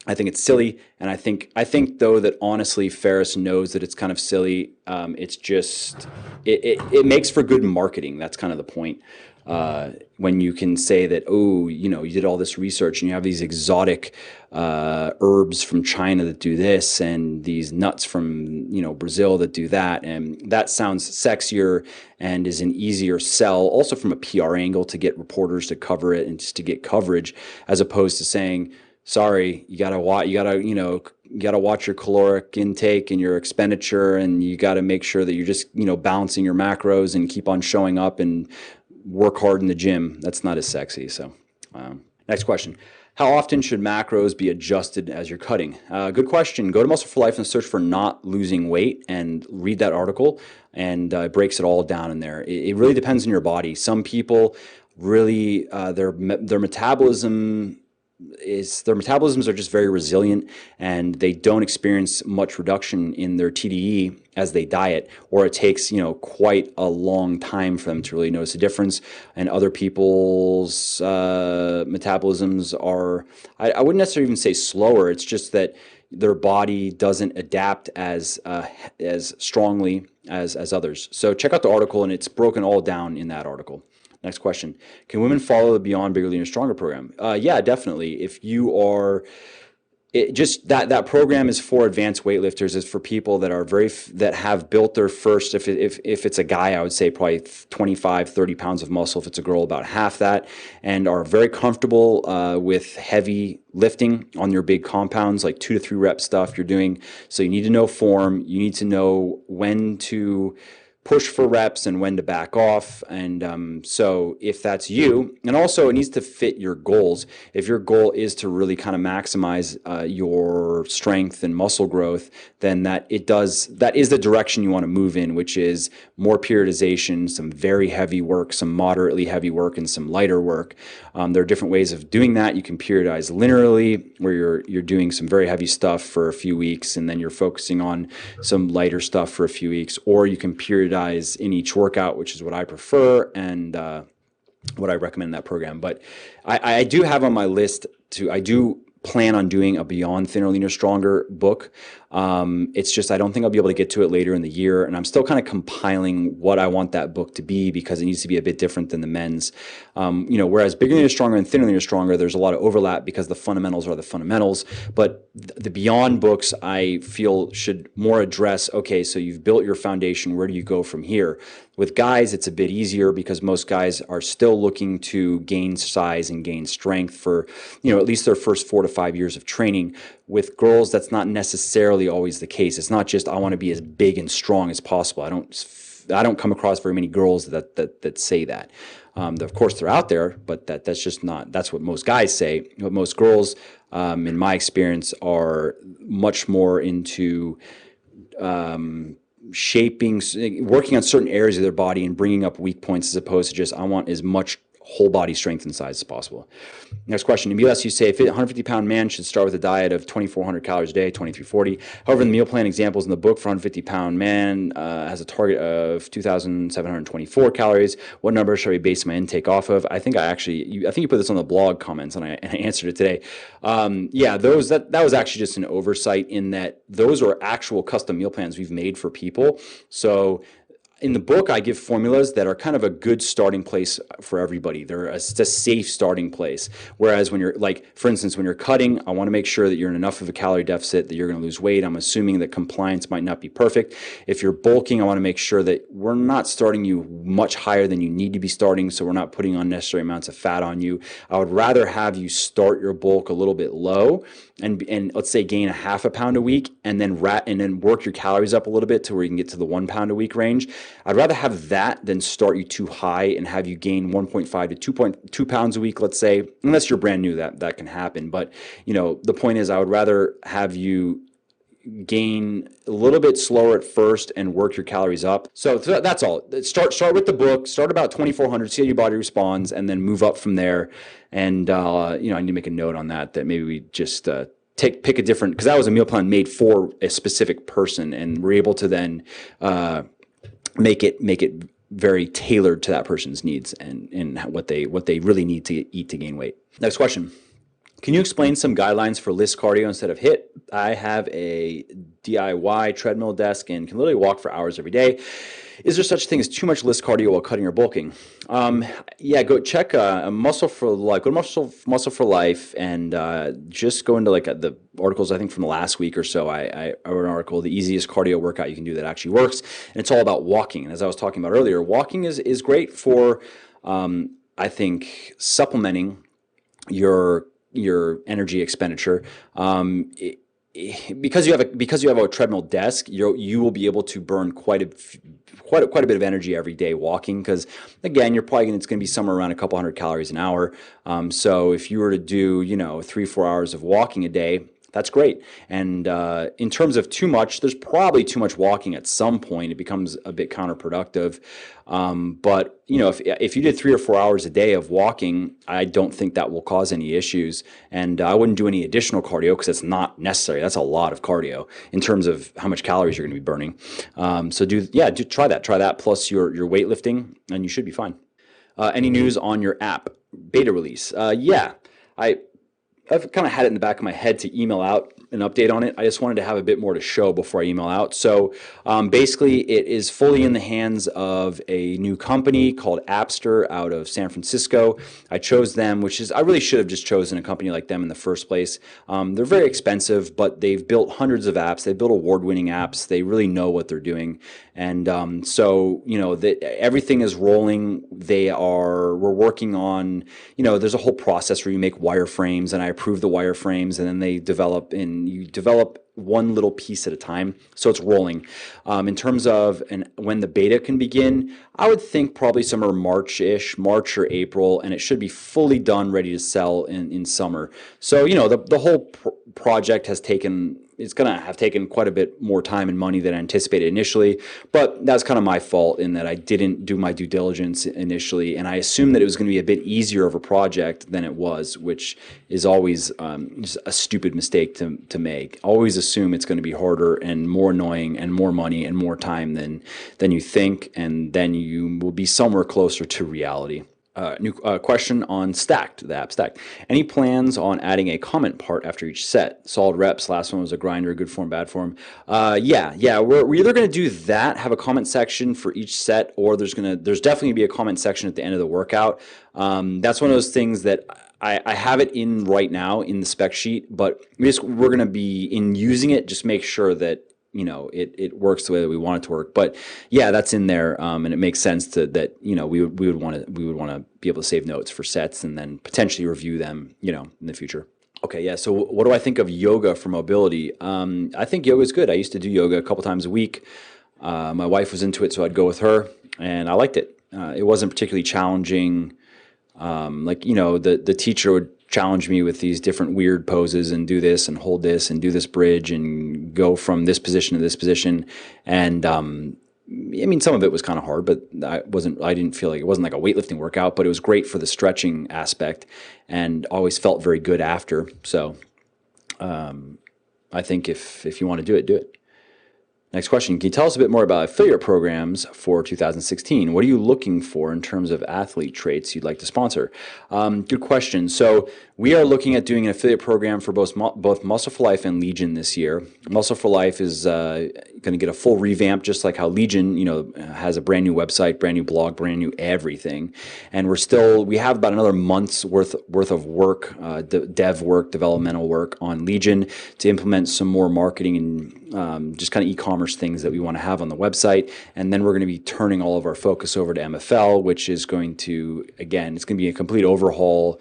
I think it's silly. And I think though that honestly, Ferriss knows that it's kind of silly. It's just, it makes for good marketing. That's kind of the point. When you can say that, you did all this research and you have these exotic herbs from China that do this and these nuts from Brazil that do that, and that sounds sexier and is an easier sell, also from a PR angle, to get reporters to cover it and just to get coverage, as opposed to saying, sorry, you gotta watch your caloric intake and your expenditure, and you got to make sure that you're just balancing your macros and keep on showing up and work hard in the gym. That's not as sexy. So next question. How often should macros be adjusted as you're cutting? Good question. Go to Muscle for Life and search for not losing weight and read that article, and it breaks it all down in there. It really depends on your body. Some people really, their metabolisms are just very resilient, and they don't experience much reduction in their TDE as they diet, or it takes quite a long time for them to really notice a difference. And other people's metabolisms are, I wouldn't necessarily even say slower. It's just that their body doesn't adapt as strongly as others. So check out the article, and it's broken all down in that article. Next question. Can women follow the Beyond Bigger, Leaner, Stronger program? Yeah, definitely. If you are, that program is for advanced weightlifters. It's for people that are that have built their first, if it's a guy, I would say probably 25, 30 pounds of muscle. If it's a girl, about half that, and are very comfortable with heavy lifting on your big compounds, like 2 to 3 rep stuff you're doing. So you need to know form. You need to know when to push for reps and when to back off. And so if that's you, and also it needs to fit your goals. If your goal is to really kind of maximize your strength and muscle growth, then that is the direction you want to move in, which is more periodization, some very heavy work, some moderately heavy work, and some lighter work. There are different ways of doing that. You can periodize linearly, where you're doing some very heavy stuff for a few weeks, and then you're focusing on some lighter stuff for a few weeks, or you can periodize in each workout, which is what I prefer and what I recommend in that program. But I do have on my list I do plan on doing a Beyond Thinner, Leaner, Stronger book. It's just I don't think I'll be able to get to it later in the year, and I'm still kind of compiling what I want that book to be, because it needs to be a bit different than the men's. Whereas Bigger, Leaner, Stronger and Thinner, Leaner, Stronger, there's a lot of overlap because the fundamentals are the fundamentals. But the Beyond books, I feel, should more address, okay, so you've built your foundation, where do you go from here? With guys, it's a bit easier because most guys are still looking to gain size and gain strength for, at least their first 4 to 5 years of training. With girls, that's not necessarily always the case. It's not just I want to be as big and strong as possible. I don't come across very many girls that say that. Of course, they're out there, but that's just not. That's what most guys say. But most girls, in my experience, are much more into shaping, working on certain areas of their body and bringing up weak points, as opposed to just I want as much whole body strength and size as possible. Next question. In US, you say a 150-pound man should start with a diet of 2,400 calories a day, 2,340. However, the meal plan examples in the book for 150-pound man has a target of 2,724 calories. What number should I base my intake off of? I think you put this on the blog comments, and I answered it today. That was actually just an oversight, in that those are actual custom meal plans we've made for people. So in the book, I give formulas that are kind of a good starting place for everybody. They're a safe starting place. Whereas when you're, like, for instance, when you're cutting, I want to make sure that you're in enough of a calorie deficit that you're going to lose weight. I'm assuming that compliance might not be perfect. If you're bulking, I want to make sure that we're not starting you much higher than you need to be starting, so we're not putting unnecessary amounts of fat on you. I would rather have you start your bulk a little bit low and let's say gain a half a pound a week, and then work your calories up a little bit to where you can get to the 1 pound a week range. I'd rather have that than start you too high and have you gain 1.5 to 2.2 pounds a week, let's say, unless you're brand new, that can happen. But the point is, I would rather have you gain a little bit slower at first and work your calories up. So that's all. Start with the book, start about 2,400, see how your body responds, and then move up from there. And I need to make a note on that maybe we just pick a different, because that was a meal plan made for a specific person, and we're able to then make it very tailored to that person's needs and what they really need to eat to gain weight. Next question. Can you explain some guidelines for LISS cardio instead of HIIT? I have a DIY treadmill desk and can literally walk for hours every day. Is there such a thing as too much LISS cardio while cutting or bulking? Go check Muscle for Life. Go to Muscle for Life and just go into the articles, I think from the last week or so. I wrote an article, the easiest cardio workout you can do that actually works. And it's all about walking. And as I was talking about earlier, walking is great for, I think, supplementing your energy expenditure. Because you have a treadmill desk, you will be able to burn quite a bit of energy every day walking, because again, it's going to be somewhere around a couple hundred calories an hour. So if you were to do 3-4 hours of walking a day, that's great. And in terms of too much, there's probably too much walking at some point. It becomes a bit counterproductive. But if you did 3 or 4 hours a day of walking, I don't think that will cause any issues. And I wouldn't do any additional cardio because it's not necessary. That's a lot of cardio in terms of how much calories you're going to be burning. So try that. Try that plus your weightlifting, and you should be fine. Any news on your app beta release? I've kind of had it in the back of my head to email out an update on it. I just wanted to have a bit more to show before I email out. So basically, it is fully in the hands of a new company called Appster out of San Francisco. I chose them, I really should have just chosen a company like them in the first place. They're very expensive, but they've built hundreds of apps. They've built award-winning apps. They really know what they're doing. And everything is rolling. We're working on, there's a whole process where you make wireframes, and I approve the wireframes, and then you develop one little piece at a time. So it's rolling. In terms of when the beta can begin, I would think probably somewhere March-ish, March or April, and it should be fully done, ready to sell in summer. So, the whole project it's going to have taken quite a bit more time and money than I anticipated initially, but that's kind of my fault in that I didn't do my due diligence initially, and I assumed that it was going to be a bit easier of a project than it was, which is always just a stupid mistake to make. Always assume it's going to be harder and more annoying and more money and more time than you think, and then you will be somewhere closer to reality. New question on Stacked, the app Stacked. Any plans on adding a comment part after each set? Solid reps. Last one was a grinder, good form, bad form. Yeah. We're either going to do that, have a comment section for each set, or there's definitely going to be a comment section at the end of the workout. That's one of those things that I have it in right now in the spec sheet, but we're going to be in using it. Just make sure that it works the way that we want it to work. But yeah, that's in there, and it makes sense that we would want to be able to save notes for sets and then potentially review them in the future. Okay, yeah. So what do I think of yoga for mobility? I think yoga is good. I used to do yoga a couple times a week. My wife was into it, so I'd go with her, and I liked it. It wasn't particularly challenging. The teacher would challenge me with these different weird poses and do this and hold this and do this bridge and go from this position to this position. And some of it was kind of hard, but I didn't feel like it wasn't like a weightlifting workout, but it was great for the stretching aspect and always felt very good after. So I think if you want to do it, do it. Next question, can you tell us a bit more about affiliate programs for 2016? What are you looking for in terms of athlete traits you'd like to sponsor? Good question. So we are looking at doing an affiliate program for both Muscle for Life and Legion this year. Muscle for Life is going to get a full revamp, just like how Legion, has a brand new website, brand new blog, brand new everything. And we have about another month's worth of work, developmental work on Legion to implement some more marketing and just kind of e-commerce things that we want to have on the website. And then we're going to be turning all of our focus over to MFL, which is going to, again, it's going to be a complete overhaul,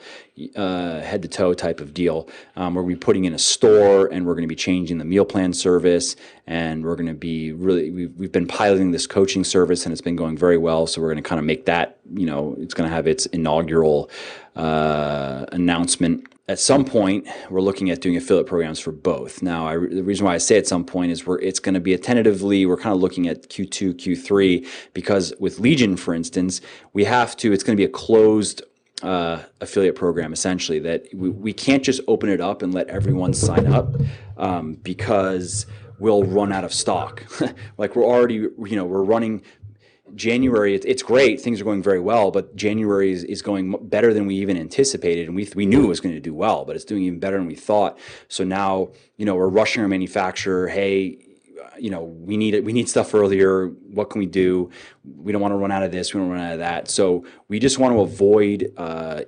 head to toe type of deal. We're going to be putting in a store, and we're going to be changing the meal plan service, and we're going to be we've been piloting this coaching service, and it's been going very well. So we're going to kind of make that, it's going to have its inaugural announcement. At some point, we're looking at doing affiliate programs for both. Now, the reason why I say at some point is it's going to be we're kind of looking at Q2, Q3, because with Legion, for instance, it's going to be a closed affiliate program, essentially, that we can't just open it up and let everyone sign up because we'll run out of stock. Like we're running January, it's great. Things are going very well, but January is going better than we even anticipated, and we knew it was going to do well, but it's doing even better than we thought. So now, we're rushing our manufacturer. Hey, we need stuff earlier. What can we do? We don't want to run out of this. We don't want to run out of that. So we just want to avoid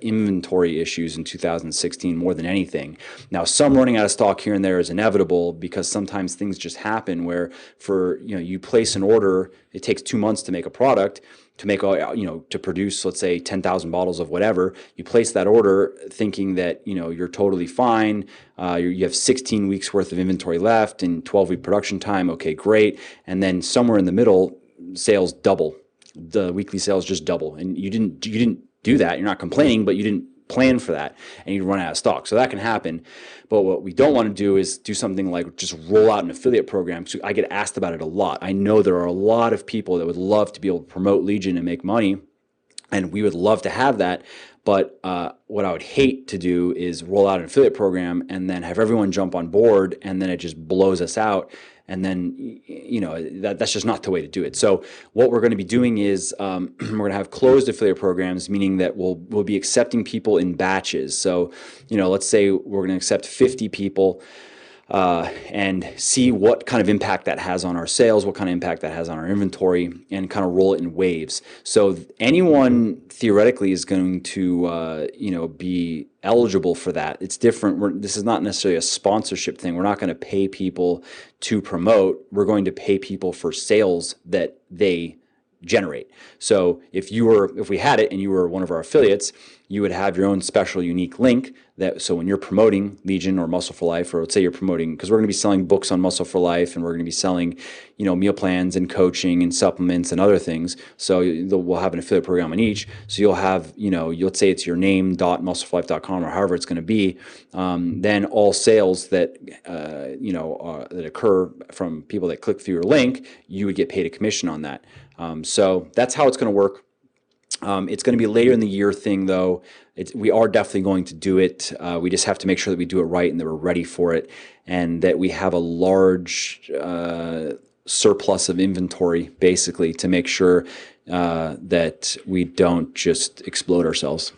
inventory issues in 2016 more than anything. Now, some running out of stock here and there is inevitable, because sometimes things just happen where you place an order, it takes 2 months to make a product, to produce, let's say, 10,000 bottles of whatever. You place that order thinking that, you're totally fine. You have 16 weeks worth of inventory left and 12-week production time. Okay, great. And then somewhere in the middle, sales double. The weekly sales just double. And you didn't do that. You're not complaining, but you didn't plan for that, and you run out of stock. So that can happen. But what we don't want to do is do something like just roll out an affiliate program. So I get asked about it a lot. I know there are a lot of people that would love to be able to promote Legion and make money, and we would love to have that. But what I would hate to do is roll out an affiliate program and then have everyone jump on board, and then it just blows us out. And then, that's just not the way to do it. So what we're going to be doing is we're going to have closed affiliate programs, meaning that we'll be accepting people in batches. So, let's say we're going to accept 50 people and see what kind of impact that has on our sales, what kind of impact that has on our inventory, and kind of roll it in waves. So anyone theoretically is going to, be eligible for that. It's different. This is not necessarily a sponsorship thing. We're not going to pay people to promote. We're going to pay people for sales that they generate. So if we had it and you were one of our affiliates, you would have your own special unique link So when you're promoting Legion or Muscle for Life, or let's say you're promoting, because we're going to be selling books on Muscle for Life, and we're going to be selling, meal plans and coaching and supplements and other things. So we'll have an affiliate program on each. So you'll have, you'll say it's your name.muscleforlife.com or however it's going to be. Then all sales that, that occur from people that click through your link, you would get paid a commission on that. So that's how it's going to work. It's going to be a later in the year thing, though. We are definitely going to do it. We just have to make sure that we do it right and that we're ready for it, and that we have a large surplus of inventory, basically, to make sure that we don't just explode ourselves.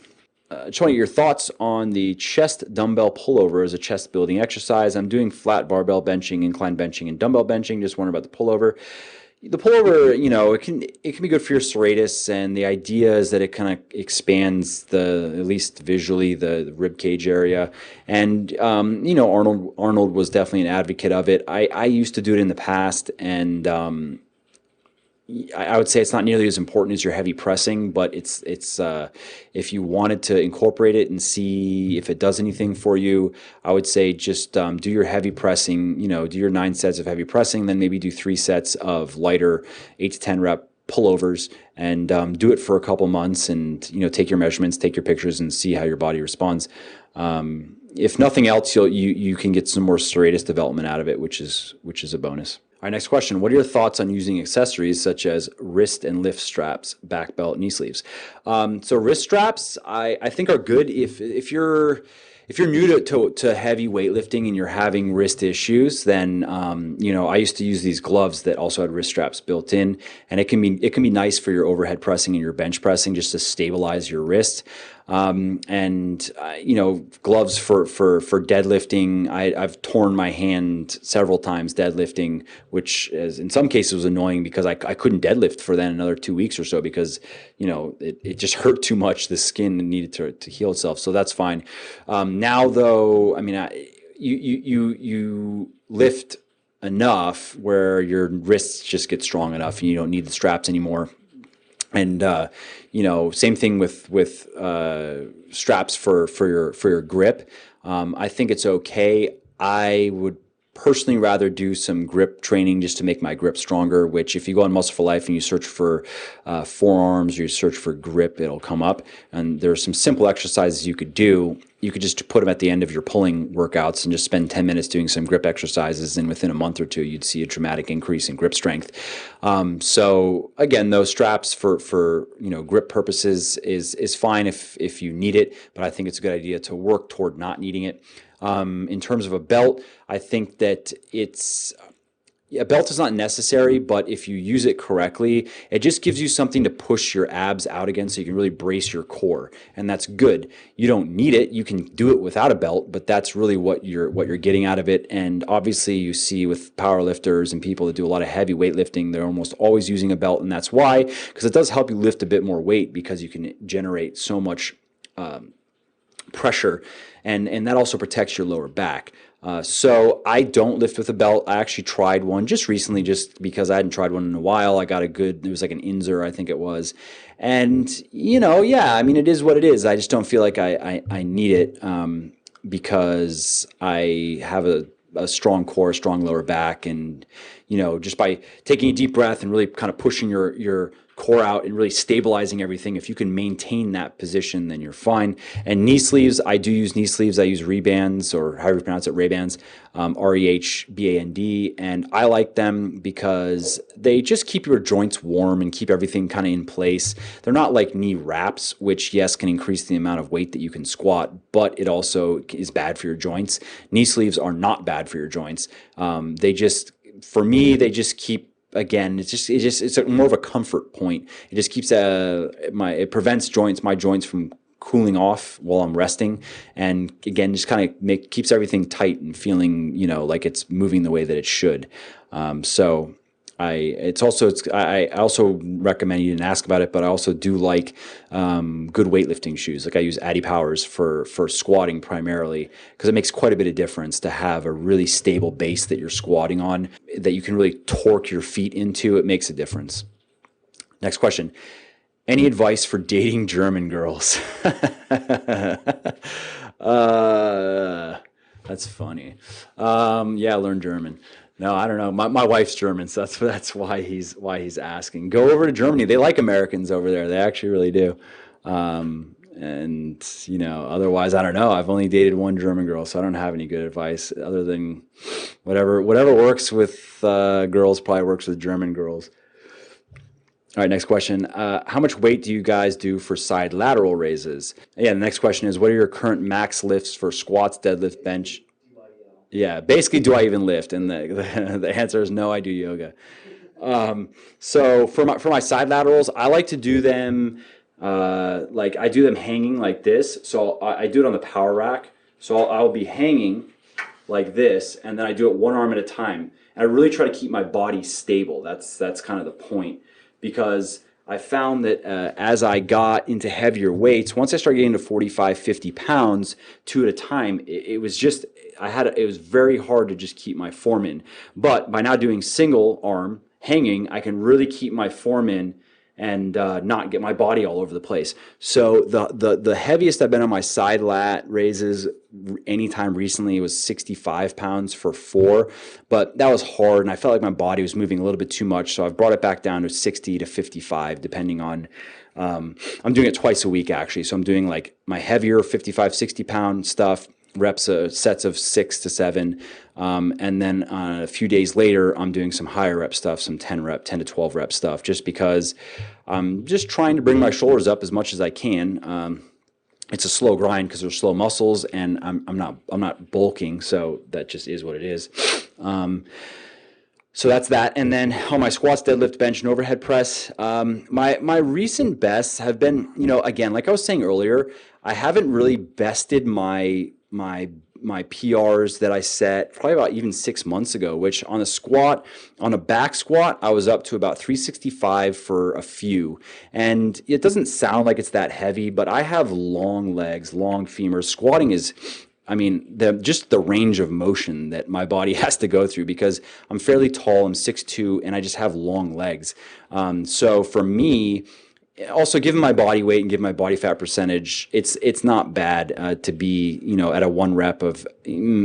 Just want to get your thoughts on the chest dumbbell pullover as a chest building exercise. I'm doing flat barbell benching, incline benching, and dumbbell benching. Just wondering about the pullover. The pullover, it can be good for your serratus, and the idea is that it kind of expands at least visually, the rib cage area. And Arnold was definitely an advocate of it. I used to do it in the past, and I would say it's not nearly as important as your heavy pressing, but it's if you wanted to incorporate it and see if it does anything for you, I would say just do your heavy pressing, do your 9 sets of heavy pressing, then maybe do 3 sets of lighter 8 to 10 rep pullovers, and do it for a couple months, and take your measurements, take your pictures, and see how your body responds. If nothing else, you can get some more serratus development out of it, which is a bonus. All right, next question. What are your thoughts on using accessories such as wrist and lift straps, back belt, knee sleeves? So wrist straps, I think are good if you're new to heavy weightlifting and you're having wrist issues. Then I used to use these gloves that also had wrist straps built in, and it can be nice for your overhead pressing and your bench pressing, just to stabilize your wrist. Gloves for deadlifting. I've torn my hand several times deadlifting, which in some cases was annoying because I couldn't deadlift for then another 2 weeks or so because, it just hurt too much. The skin needed to heal itself. So that's fine. Now though, you lift enough where your wrists just get strong enough and you don't need the straps anymore. And same thing with straps for your grip. I think it's okay. I would personally rather do some grip training just to make my grip stronger, which if you go on Muscle for Life and you search for forearms or you search for grip, it'll come up. And there's some simple exercises you could do. You could just put them at the end of your pulling workouts and just spend 10 minutes doing some grip exercises, and within a month or two, you'd see a dramatic increase in grip strength. So again, those straps for grip purposes is fine if you need it, but I think it's a good idea to work toward not needing it. In terms of a belt, I think that a belt is not necessary, but if you use it correctly, it just gives you something to push your abs out against so you can really brace your core, and that's good. You don't need it. You can do it without a belt, but that's really what you're getting out of it. And obviously you see with powerlifters and people that do a lot of heavy weightlifting, they're almost always using a belt, and that's why, because it does help you lift a bit more weight because you can generate so much pressure, and that also protects your lower back. So I don't lift with a belt. I actually tried one just recently, just because I hadn't tried one in a while. I got it was like an Inzer, I think it was. And, it is what it is. I just don't feel like I need it because I have a strong core, strong lower back. And, just by taking a deep breath and really kind of pushing your core out and really stabilizing everything, if you can maintain that position, then you're fine. And knee sleeves, I do use knee sleeves. I use Ray-Bans, or however you pronounce it, Ray-Bans, REHBAND, and I like them because they just keep your joints warm and keep everything kind of in place. They're not like knee wraps, which yes, can increase the amount of weight that you can squat, but it also is bad for your joints. Knee sleeves are not bad for your joints. For me, they just keep, again, it's more of a comfort point. It just keeps it prevents my joints from cooling off while I'm resting, and again, just kind of keeps everything tight and feeling, like it's moving the way that it should. I also recommend, you didn't ask about it, but I also do like good weightlifting shoes. Like I use Addy Powers for squatting primarily, because it makes quite a bit of difference to have a really stable base that you're squatting on, that you can really torque your feet into. It makes a difference. Next question. Any advice for dating German girls? That's funny. Yeah, learn German. No, I don't know. My wife's German, so that's why he's asking. Go over to Germany. They like Americans over there. They actually really do. And otherwise, I don't know. I've only dated one German girl, so I don't have any good advice other than whatever works with girls probably works with German girls. All right, next question. How much weight do you guys do for side lateral raises? Yeah, the next question is, what are your current max lifts for squats, deadlift, bench? Yeah, basically, do I even lift? And the answer is no, I do yoga. So for my side laterals, I like to do them like I do them hanging like this. So I do it on the power rack. So I'll be hanging like this, and then I do it one arm at a time. And I really try to keep my body stable. That's kind of the point, because I found that as I got into heavier weights, once I started getting to 45, 50 pounds, two at a time, it was just, it was very hard to just keep my form in. But by now doing single arm hanging, I can really keep my form in and not get my body all over the place. So the heaviest I've been on my side lat raises anytime recently was 65 pounds for 4, but that was hard and I felt like my body was moving a little bit too much, so I've brought it back down to 60 to 55 depending on, I'm doing it twice a week actually, so I'm doing like my heavier 55, 60 pound stuff, reps, sets of 6 to 7, and then a few days later I'm doing some higher rep stuff, some 10 to 12 rep stuff, just because I'm just trying to bring my shoulders up as much as I can. It's a slow grind because they're slow muscles, and I'm not bulking, so that just is what it is. So that's that. And then on my squats, deadlift, bench, and overhead press, my recent bests have been, again, like I was saying earlier, I haven't really bested my PRs that I set probably about even 6 months ago, which on a back squat, I was up to about 365 for a few. And it doesn't sound like it's that heavy, but I have long legs, long femurs. Squatting is, just the range of motion that my body has to go through, because I'm fairly tall, I'm 6'2", and I just have long legs. So for me, also, given my body weight and given my body fat percentage, it's not bad to be at a one rep of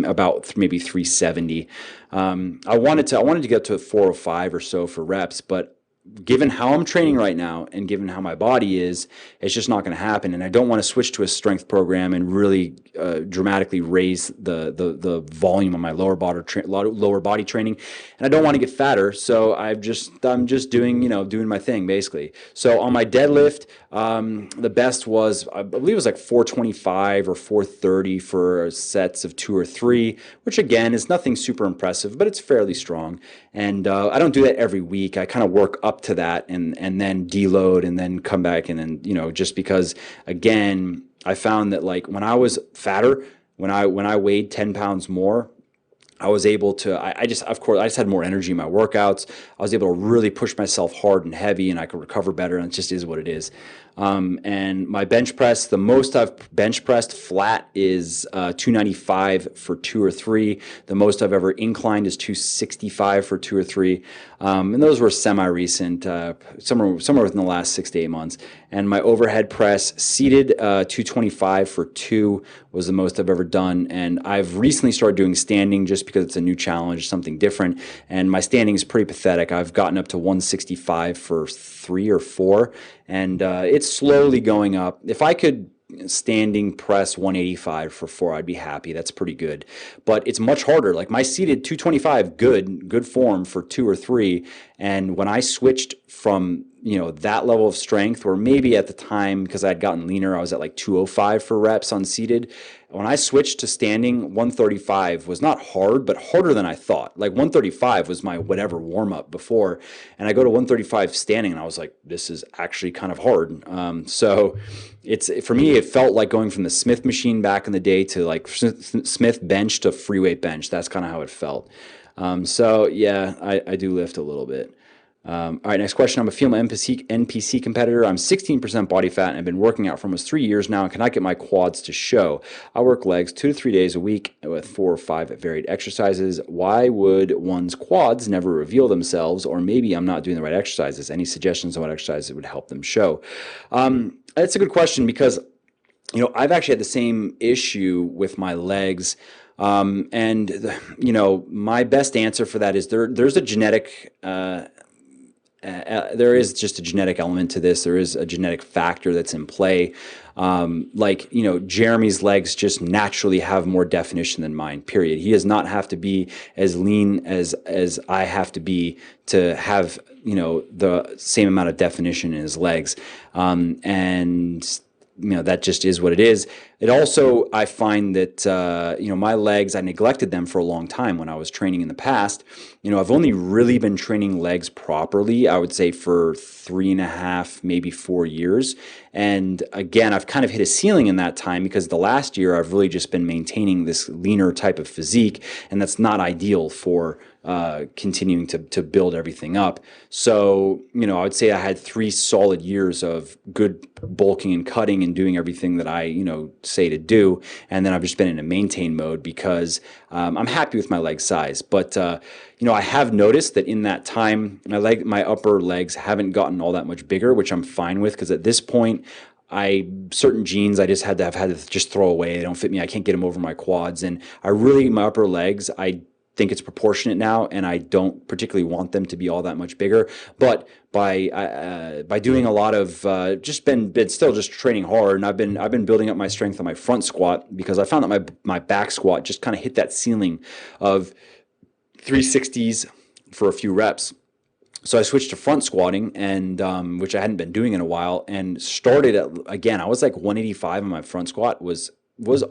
about maybe 370. I wanted to get to 405 or so for reps, but given how I'm training right now and given how my body is, it's just not going to happen. And I don't want to switch to a strength program and really dramatically raise the volume on my lower body training. And I don't want to get fatter, so I'm just doing my thing basically. So on my deadlift, the best was, I believe it was like 425 or 430 for sets of 2 or 3, which again is nothing super impressive, but it's fairly strong. And I don't do that every week. I kind of work up to that and then deload and then come back, and then just because again I found that like when I was fatter, when I weighed 10 pounds more, I was able to, I just had more energy in my workouts. I was able to really push myself hard and heavy, and I could recover better, and it just is what it is. And my bench press, the most I've bench pressed flat is 295 for 2 or 3. The most I've ever inclined is 265 for 2 or 3. And those were semi-recent, somewhere within the last 6 to 8 months. And my overhead press seated 225 for 2 was the most I've ever done. And I've recently started doing standing just because it's a new challenge, something different. And my standing is pretty pathetic. I've gotten up to 165 for 3 or 4, and it's slowly going up. If I could standing press 185 for 4, I'd be happy. That's pretty good. But it's much harder. Like my seated 225, good form for 2 or 3. And when I switched from that level of strength, or maybe at the time because I'd gotten leaner, I was at like 205 for reps on seated. When I switched to standing, 135 was not hard, but harder than I thought. Like 135 was my whatever warm up before, and I go to 135 standing, and I was like, this is actually kind of hard. So for me, it felt like going from the Smith machine back in the day to like Smith bench to free weight bench. That's kind of how it felt. So yeah, I do lift a little bit. All right, next question. I'm a female NPC competitor. I'm 16% body fat and I've been working out for almost 3 years now and cannot get my quads to show. I work legs 2 to 3 days a week with 4 or 5 varied exercises. Why would one's quads never reveal themselves? Or maybe I'm not doing the right exercises. Any suggestions on what exercises would help them show? That's a good question, because I've actually had the same issue with my legs. My best answer for that is there's a genetic, there is just a genetic element to this. There is a genetic factor that's in play. Jeremy's legs just naturally have more definition than mine, period. He does not have to be as lean as I have to be to have, the same amount of definition in his legs. That just is what it is. It also, I find that, my legs, I neglected them for a long time when I was training in the past. I've only really been training legs properly, I would say, for 3.5, maybe 4 years. And again, I've kind of hit a ceiling in that time because the last year I've really just been maintaining this leaner type of physique, and that's not ideal for continuing to build everything up. So, I would say I had 3 solid years of good bulking and cutting and doing everything that I, say to do. And then I've just been in a maintain mode because I'm happy with my leg size. But, I have noticed that in that time, my upper legs haven't gotten all that much bigger, which I'm fine with because at this point, certain jeans I just had to just throw away. They don't fit me. I can't get them over my quads. And my upper legs, I think it's proportionate now, and I don't particularly want them to be all that much bigger. But by doing a lot of been still just training hard, and I've been building up my strength on my front squat because I found that my back squat just kind of hit that ceiling of 360s for a few reps. So I switched to front squatting, and which I hadn't been doing in a while, and started again. I was like 185 on my front squat. Was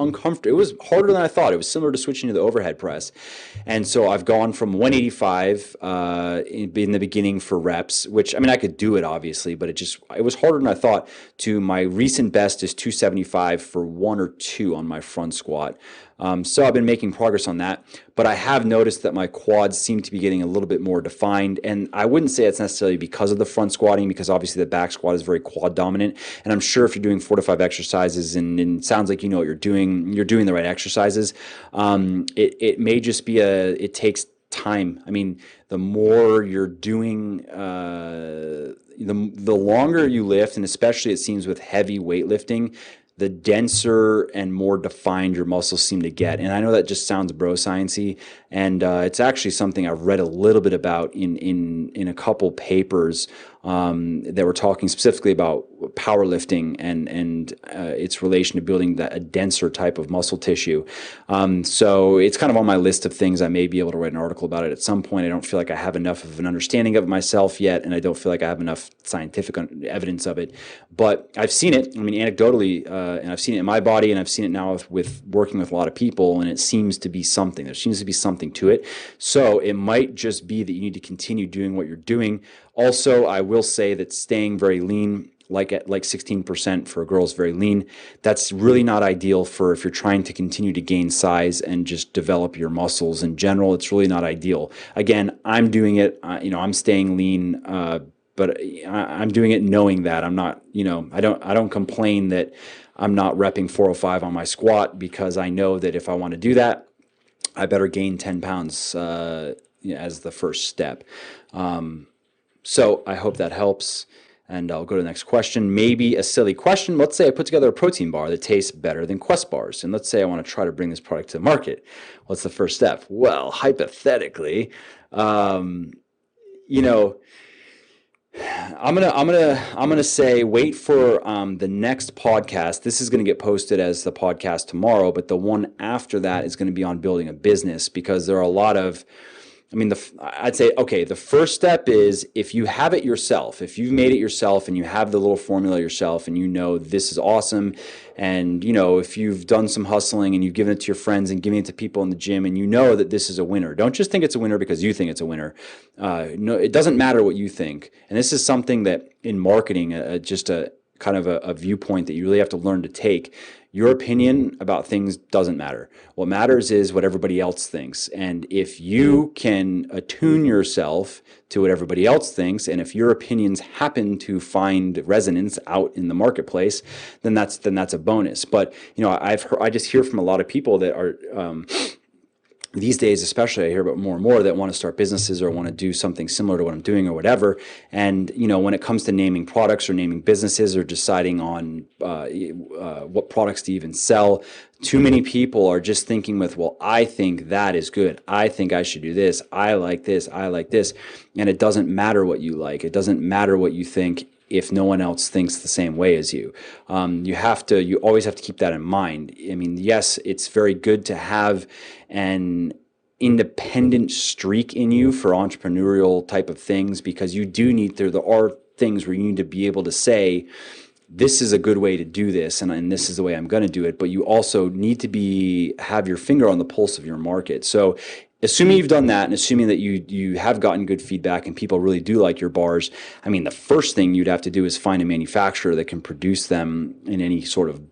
uncomfortable. It was harder than I thought. It was similar to switching to the overhead press. And so I've gone from 185 in the beginning for reps, which, I could do it obviously, but it was harder than I thought, to my recent best is 275 for 1 or 2 on my front squat. So I've been making progress on that, but I have noticed that my quads seem to be getting a little bit more defined, and I wouldn't say it's necessarily because of the front squatting, because obviously the back squat is very quad dominant, and I'm sure if you're doing 4 to 5 exercises, and it sounds like you know what you're doing the right exercises, it may just be it takes time. The more you're doing, the longer you lift, and especially it seems with heavy weightlifting, the denser and more defined your muscles seem to get. And I know that just sounds bro sciencey, and it's actually something I've read a little bit about in a couple papers that were talking specifically about powerlifting and its relation to building a denser type of muscle tissue. So it's kind of on my list of things. I may be able to write an article about it at some point. I don't feel like I have enough of an understanding of it myself yet, and I don't feel like I have enough scientific evidence of it. But I've seen it, anecdotally, and I've seen it in my body, and I've seen it now with working with a lot of people, and it seems to be something. There seems to be something to it. So it might just be that you need to continue doing what you're doing. Also, I will say that staying very lean, like 16% for a girl, is very lean. That's really not ideal for if you're trying to continue to gain size and just develop your muscles in general. It's really not ideal. Again, I'm doing it, I'm staying lean, but I'm doing it knowing that I'm not, I don't complain that I'm not repping 405 on my squat, because I know that if I want to do that, I better gain 10 pounds as the first step. So I hope that helps, and I'll go to the next question. Maybe a silly question. Let's say I put together a protein bar that tastes better than Quest bars, and let's say I want to try to bring this product to the market. What's the first step? Well, hypothetically, I'm gonna say wait for the next podcast. This is gonna get posted as the podcast tomorrow, but the one after that is gonna be on building a business, because there are a lot of, I'd say, okay, the first step is if you have it yourself, if you've made it yourself and you have the little formula yourself and this is awesome, and if you've done some hustling and you've given it to your friends and giving it to people in the gym and that this is a winner. Don't just think it's a winner because you think it's a winner. No, it doesn't matter what you think. And this is something that in marketing, just a kind of a viewpoint that you really have to learn to take. Your opinion about things doesn't matter. What matters is what everybody else thinks. And if you can attune yourself to what everybody else thinks, and if your opinions happen to find resonance out in the marketplace, then that's a bonus. But I just hear from a lot of people that are these days, especially, I hear about more and more that want to start businesses or want to do something similar to what I'm doing or whatever. And, when it comes to naming products or naming businesses or deciding on what products to even sell, too many people are just thinking with, well, I think that is good. I think I should do this. I like this. I like this. And it doesn't matter what you like. It doesn't matter what you think if no one else thinks the same way as you. You always have to keep that in mind. I mean, yes, it's very good to have an independent streak in you for entrepreneurial type of things, because there are things where you need to be able to say, this is a good way to do this, and this is the way I'm going to do it. But you also need to have your finger on the pulse of your market. So assuming you've done that, and assuming that you have gotten good feedback and people really do like your bars, I mean, the first thing you'd have to do is find a manufacturer that can produce them in any sort of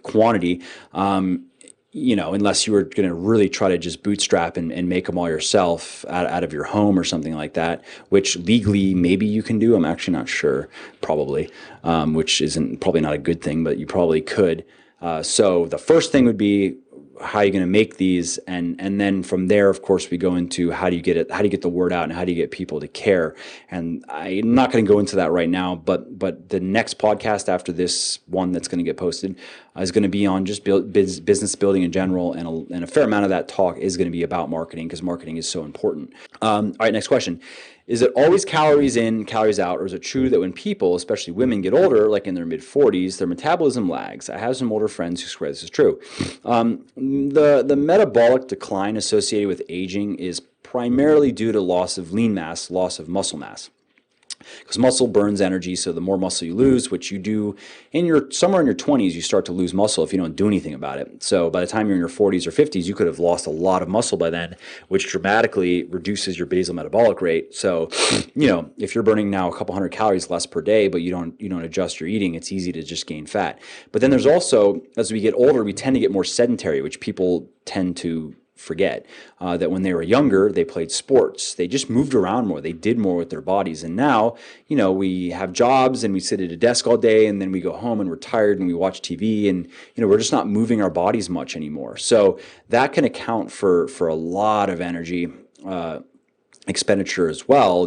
quantity. Unless you were going to really try to just bootstrap and make them all yourself out of your home or something like that, which legally maybe you can do. I'm actually not sure, probably, which isn't probably not a good thing, but you probably could. So the first thing would be, how are you going to make these? And then from there, of course, we go into how do you get the word out, and how do you get people to care? And I'm not going to go into that right now, but the next podcast after this one that's going to get posted is going to be on just business building in general, and a fair amount of that talk is going to be about marketing, because marketing is so important. All right, next question. Is it always calories in, calories out, or is it true that when people, especially women, get older, like in their mid-40s, their metabolism lags? I have some older friends who swear this is true. The metabolic decline associated with aging is primarily due to loss of lean mass, loss of muscle mass. Because muscle burns energy, so the more muscle you lose, which you do somewhere in your 20s, you start to lose muscle if you don't do anything about it. So by the time you're in your 40s or 50s, you could have lost a lot of muscle by then, which dramatically reduces your basal metabolic rate. So, if you're burning now a couple hundred calories less per day, but you don't adjust your eating, it's easy to just gain fat. But then there's also, as we get older, we tend to get more sedentary, which people tend to forget, that when they were younger, they played sports. They just moved around more. They did more with their bodies. And now, we have jobs and we sit at a desk all day, and then we go home and we're tired and we watch TV, and, we're just not moving our bodies much anymore. So that can account for a lot of energy expenditure as well,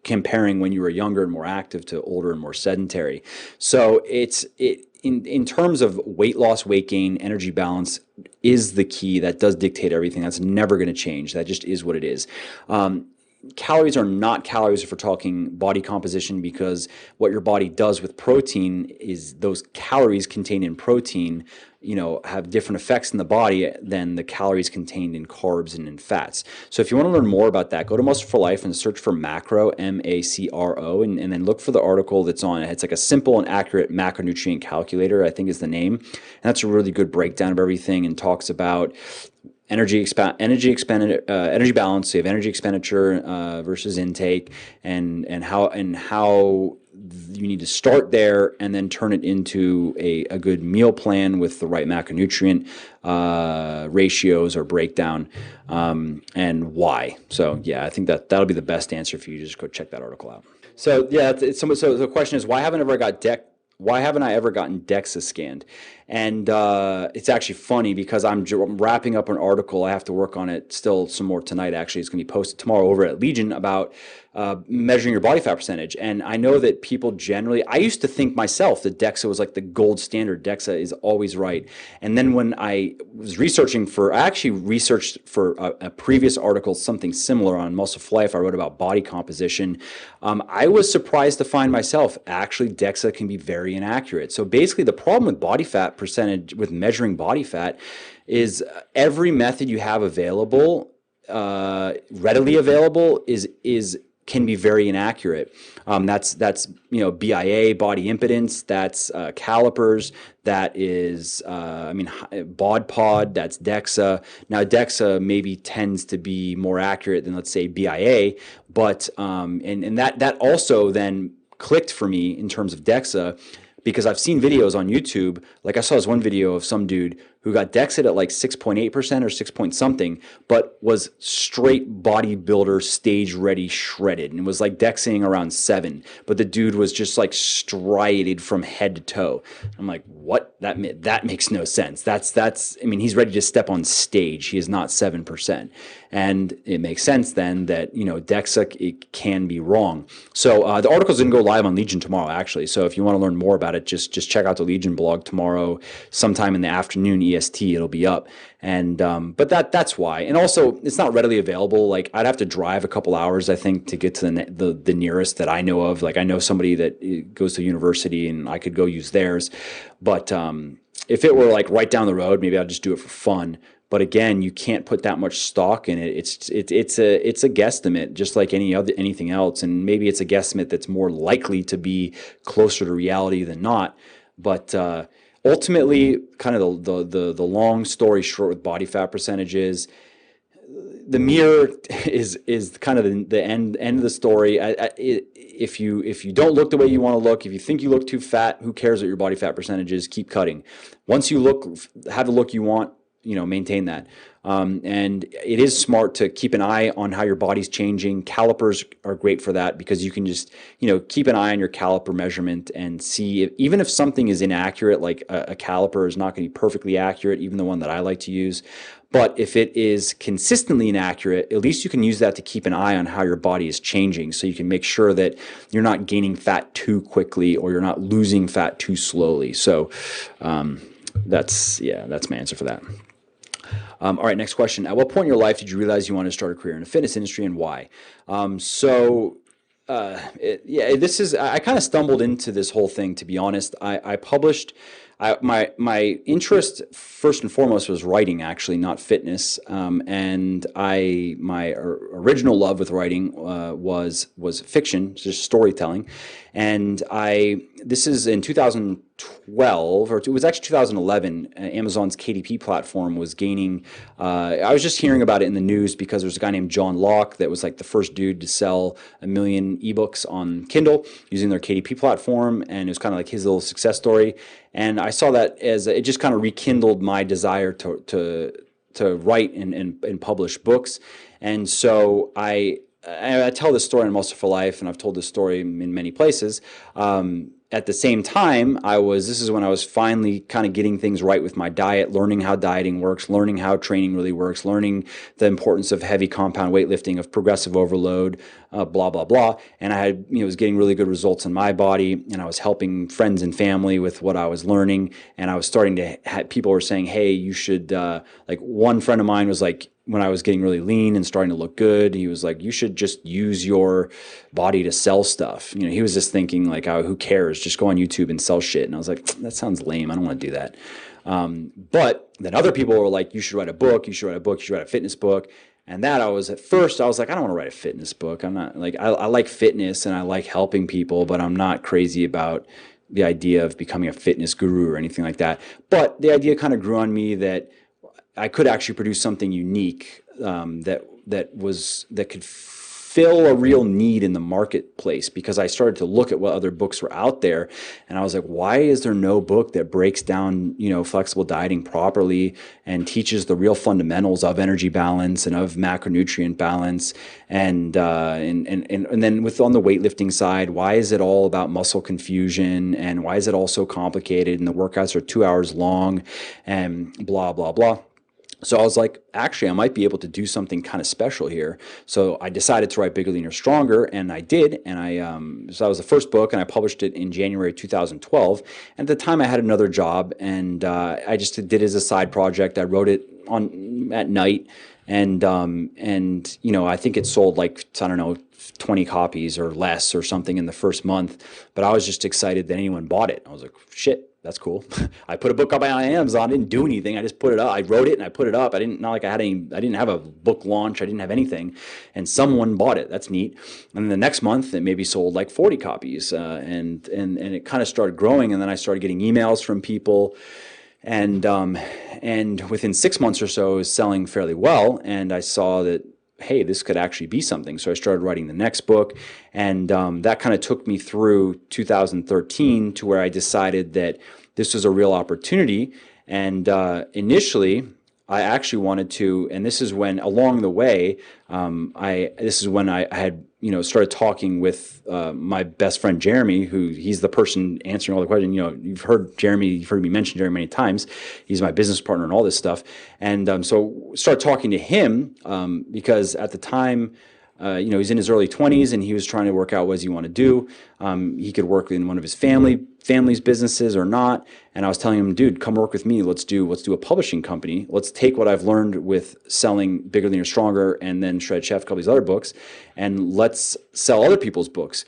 comparing when you were younger and more active to older and more sedentary. So in terms of weight loss, weight gain, energy balance is the key. That does dictate everything. That's never going to change. That just is what it is. Calories are not calories if we're talking body composition, because what your body does with protein is those calories contained in protein, have different effects in the body than the calories contained in carbs and in fats. So if you want to learn more about that, go to Muscle for Life and search for macro, MACRO, and then look for the article that's on it. It's like a simple and accurate macronutrient calculator, I think is the name. And that's a really good breakdown of everything, and talks about energy balance. So you have energy expenditure versus intake, and how you need to start there and then turn it into a good meal plan with the right macronutrient ratios or breakdown, and why. So yeah, I think that'll be the best answer for you. Just go check that article out. So yeah, so the question is, why haven't I ever gotten DEXA scanned? And it's actually funny, because I'm wrapping up an article. I have to work on it still some more tonight. Actually, it's going to be posted tomorrow over at Legion about measuring your body fat percentage. And I know that people generally, I used to think myself that DEXA was like the gold standard. DEXA is always right. And then when I was I actually researched for a previous article, something similar on Muscle for Life. I wrote about body composition. I was surprised to find myself, actually, DEXA can be very inaccurate. So basically, the problem with body fat percentage, with measuring body fat, is every method you have available, readily available, can be very inaccurate. That's BIA, body impedance, that's calipers, that is bod pod, that's DEXA. Now DEXA maybe tends to be more accurate than, let's say, BIA, but and that also then clicked for me in terms of DEXA, because I've seen videos on YouTube. Like I saw this one video of some dude who got DEXA at like 6.8% or 6 point something, but was straight bodybuilder, stage ready, shredded, and was like DEXAing around 7. But the dude was just like striated from head to toe. I'm like, what? That makes no sense. That's. I mean, he's ready to step on stage. He is not 7%, and it makes sense then that DEXA, it can be wrong. So the article's going to go live on Legion tomorrow, actually. So if you want to learn more about it, just check out the Legion blog tomorrow, sometime in the afternoon EST. It'll be up. And but that's why. And also, it's not readily available. Like, I'd have to drive a couple hours, I think, to get to the nearest that I know of. Like, I know somebody that goes to university, and I could go use theirs. But if it were like right down the road, maybe I'd just do it for fun. But again, you can't put that much stock in it. It's a guesstimate, just like anything else. And maybe it's a guesstimate that's more likely to be closer to reality than not. But ultimately, kind of the long story short with body fat percentages, the mirror is kind of the end of the story. If you don't look the way you want to look, if you think you look too fat, who cares what your body fat percentage is? Keep cutting. Once you have the look you want, maintain that. And it is smart to keep an eye on how your body's changing. Calipers are great for that, because you can just, keep an eye on your caliper measurement and see even if something is inaccurate, like a caliper is not going to be perfectly accurate, even the one that I like to use. But if it is consistently inaccurate, at least you can use that to keep an eye on how your body is changing, so you can make sure that you're not gaining fat too quickly or you're not losing fat too slowly. So that's my answer for that. All right, next question. At what point in your life did you realize you wanted to start a career in the fitness industry, and why? I kind of stumbled into this whole thing, to be honest. I published, my interest first and foremost was writing, actually, not fitness. And my original love with writing was fiction, just storytelling. And this is in 2012, or it was actually 2011. Amazon's KDP platform was gaining. I was just hearing about it in the news because there was a guy named John Locke that was like the first dude to sell 1 million ebooks on Kindle using their KDP platform, and it was kind of like his little success story. And I saw that as it just kind of rekindled my desire to write and publish books. And so I tell this story in Muscle for Life, and I've told this story in many places. At the same time, this is when I was finally kind of getting things right with my diet, learning how dieting works, learning how training really works, learning the importance of heavy compound weightlifting, of progressive overload, blah, blah, blah. And I was getting really good results in my body, and I was helping friends and family with what I was learning. And I was starting to people were saying, hey, you should, like, one friend of mine was like, when I was getting really lean and starting to look good, he was like, you should just use your body to sell stuff. He was just thinking like, oh, who cares? Just go on YouTube and sell shit. And I was like, that sounds lame. I don't want to do that. But then other people were like, you should write a book. You should write a book. You should write a fitness book. And that I was like, I don't want to write a fitness book. I'm not like, I like fitness and I like helping people, but I'm not crazy about the idea of becoming a fitness guru or anything like that. But the idea kind of grew on me that I could actually produce something unique that could fill a real need in the marketplace, because I started to look at what other books were out there, and I was like, why is there no book that breaks down flexible dieting properly and teaches the real fundamentals of energy balance and of macronutrient balance, and then on the weightlifting side, why is it all about muscle confusion, and why is it all so complicated, and the workouts are 2 hours long, and blah blah blah. So I was like, actually, I might be able to do something kind of special here. So I decided to write Bigger, Leaner, Stronger, and I did. And so that was the first book, and I published it in January 2012. And at the time, I had another job, and I just did it as a side project. I wrote it at night, and I think it sold like, I don't know, 20 copies or less or something in the first month. But I was just excited that anyone bought it. I was like, shit. That's cool. I put a book up on Amazon. I didn't do anything. I just put it up. I wrote it and I put it up. I didn't have a book launch. I didn't have anything. And someone bought it. That's neat. And then the next month it maybe sold like 40 copies. And it kind of started growing. And then I started getting emails from people. And within 6 months or so, it was selling fairly well. And I saw that, hey, this could actually be something. So I started writing the next book, and that kind of took me through 2013 to where I decided that this was a real opportunity. And initially, I actually wanted to, and this is when along the way, this is when I had, started talking with my best friend Jeremy, who he's the person answering all the questions. You've heard me mention Jeremy many times. He's my business partner and all this stuff. And so started talking to him because at the time, he's in his early 20s and he was trying to work out what does he want to do. He could work in one of his family's businesses or not. And I was telling him, dude, come work with me. Let's do a publishing company. Let's take what I've learned with selling Bigger, Leaner, Stronger and then Shred Chef, a couple of these other books, and let's sell other people's books.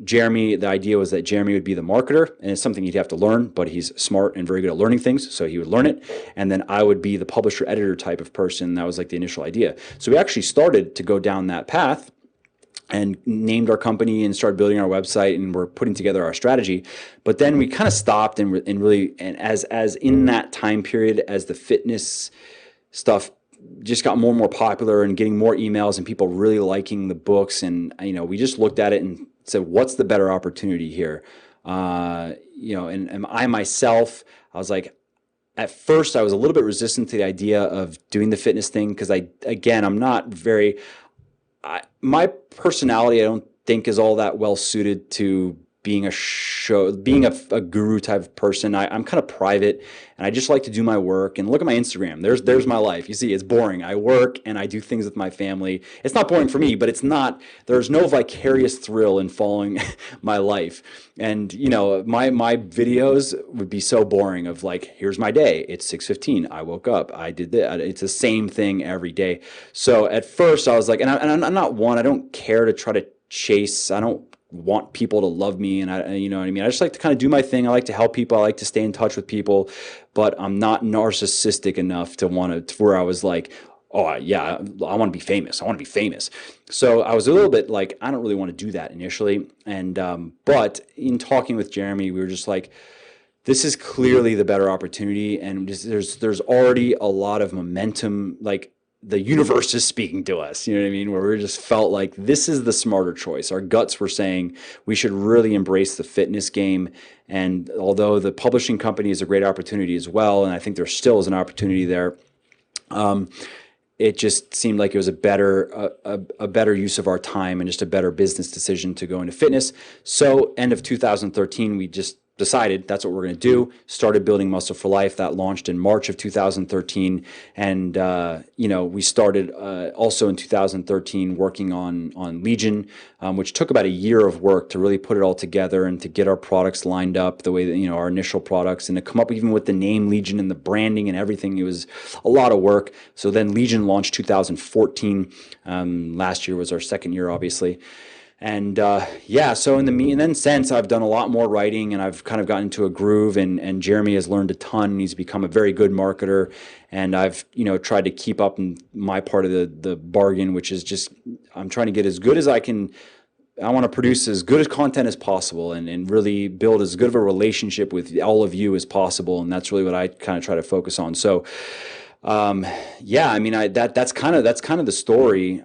Jeremy, the idea was that Jeremy would be the marketer, and it's something he'd have to learn, but he's smart and very good at learning things, so he would learn it. And then I would be the publisher editor type of person. That was like the initial idea. So we actually started to go down that path and named our company and started building our website, and we're putting together our strategy. But then we kind of stopped and as in that time period, as the fitness stuff just got more and more popular and getting more emails and people really liking the books, and we just looked at it and said, what's the better opportunity here? And I myself, I was like, at first I was a little bit resistant to the idea of doing the fitness thing because I'm not very. My personality, I don't think, is all that well suited to being a guru type of person. I'm kind of private, and I just like to do my work. And look at my Instagram. There's my life. You see, it's boring. I work and I do things with my family. It's not boring for me, but there's no vicarious thrill in following my life. And my videos would be so boring of like, here's my day. It's 6:15. I woke up. I did this. It's the same thing every day. So at first I was like, and I'm not one, I don't care to try to chase. I don't want people to love me, and you know what I mean? I just like to kind of do my thing. I like to help people. I like to stay in touch with people, but I'm not narcissistic enough to where I was like, oh yeah, I want to be famous. I want to be famous. So I was a little bit like, I don't really want to do that initially. And, but in talking with Jeremy, we were just like, this is clearly the better opportunity. And there's already a lot of momentum, like, the universe is speaking to us, you know what I mean? Where we just felt like this is the smarter choice. Our guts were saying we should really embrace the fitness game. And although the publishing company is a great opportunity as well, and I think there still is an opportunity there, it just seemed like it was a better use of our time and just a better business decision to go into fitness. So end of 2013, we just decided that's what we're going to do, started building Muscle for Life. That launched in March of 2013. And, we started also in 2013 working on Legion, which took about a year of work to really put it all together and to get our products lined up the way that, our initial products, and to come up even with the name Legion and the branding and everything. It was a lot of work. So then Legion launched 2014. Last year was our second year, obviously. And so and then since I've done a lot more writing and I've kind of gotten into a groove, and Jeremy has learned a ton. He's become a very good marketer, and I've tried to keep up in my part of the bargain, which is just I'm trying to get as good as I can. I want to produce as good as content as possible and really build as good of a relationship with all of you as possible, and that's really what I kind of try to focus on. So that's kind of the story.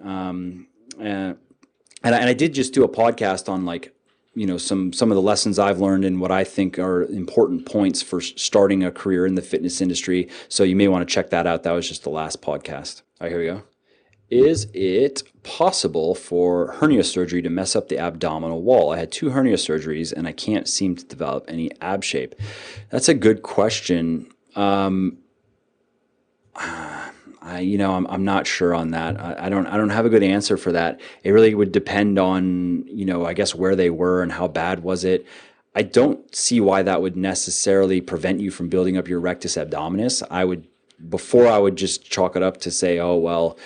And I did just do a podcast on some of the lessons I've learned and what I think are important points for starting a career in the fitness industry. So you may want to check that out. That was just the last podcast. All right, here we go. Is it possible for hernia surgery to mess up the abdominal wall? I had 2 hernia surgeries and I can't seem to develop any ab shape. That's a good question. I'm not sure on that. I don't have a good answer for that. It really would depend on, I guess where they were and how bad was it. I don't see why that would necessarily prevent you from building up your rectus abdominis. I would just chalk it up to say, oh, well,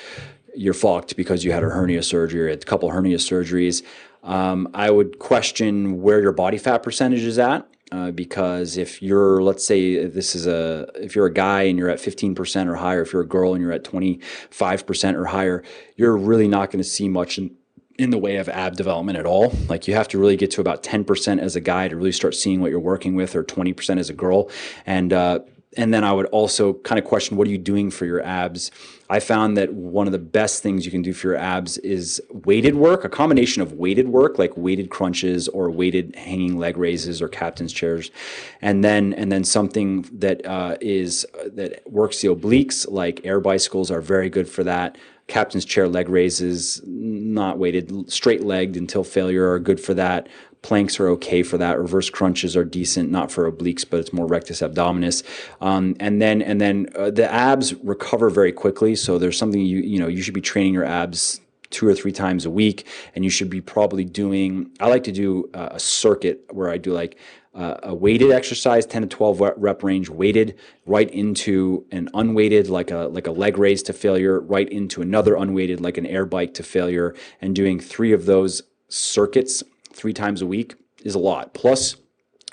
you're fucked because you had a hernia surgery or a couple hernia surgeries. I would question where your body fat percentage is at. Because if you're, let's say if you're a guy and you're at 15% or higher, if you're a girl and you're at 25% or higher, you're really not going to see much in the way of ab development at all. Like you have to really get to about 10% as a guy to really start seeing what you're working with, or 20% as a girl. And And then I would also kind of question, what are you doing for your abs? I found that one of the best things you can do for your abs is weighted work, a combination of weighted work, like weighted crunches or weighted hanging leg raises or captain's chairs, and then something that that works the obliques, like air bicycles are very good for that. Captain's chair leg raises, not weighted, straight legged until failure, are good for that. Planks are okay for that. Reverse crunches are decent, not for obliques, but it's more rectus abdominis. And then the abs recover very quickly. So there's something you should be training your abs 2 or 3 times a week, and you should be probably doing. I like to do a circuit where I do like a weighted exercise, 10 to 12 rep range, weighted, right into an unweighted, like a leg raise to failure, right into another unweighted, like an air bike to failure, and doing 3 of those circuits 3 times a week is a lot. Plus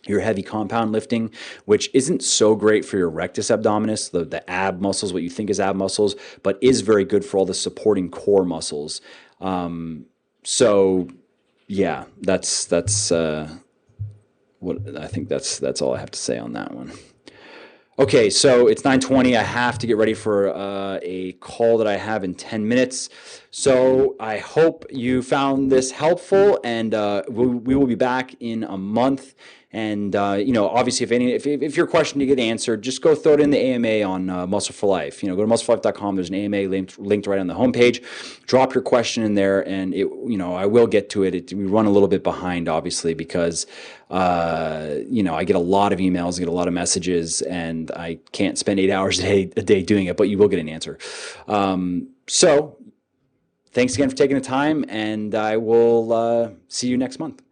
your heavy compound lifting, which isn't so great for your rectus abdominis, the ab muscles, what you think is ab muscles, but is very good for all the supporting core muscles. So yeah, that's what I think. That's all I have to say on that one. Okay, so it's 9:20. I have to get ready for a call that I have in 10 minutes. So I hope you found this helpful, and we will be back in a month. And obviously, if your question to get answered, just go throw it in the AMA on Muscle for Life. Go to muscleforlife.com. There's an AMA linked right on the homepage. Drop your question in there, and I will get to it. We run a little bit behind, obviously, because I get a lot of emails, I get a lot of messages, and I can't spend 8 hours a day doing it. But you will get an answer. So thanks again for taking the time, and I will see you next month.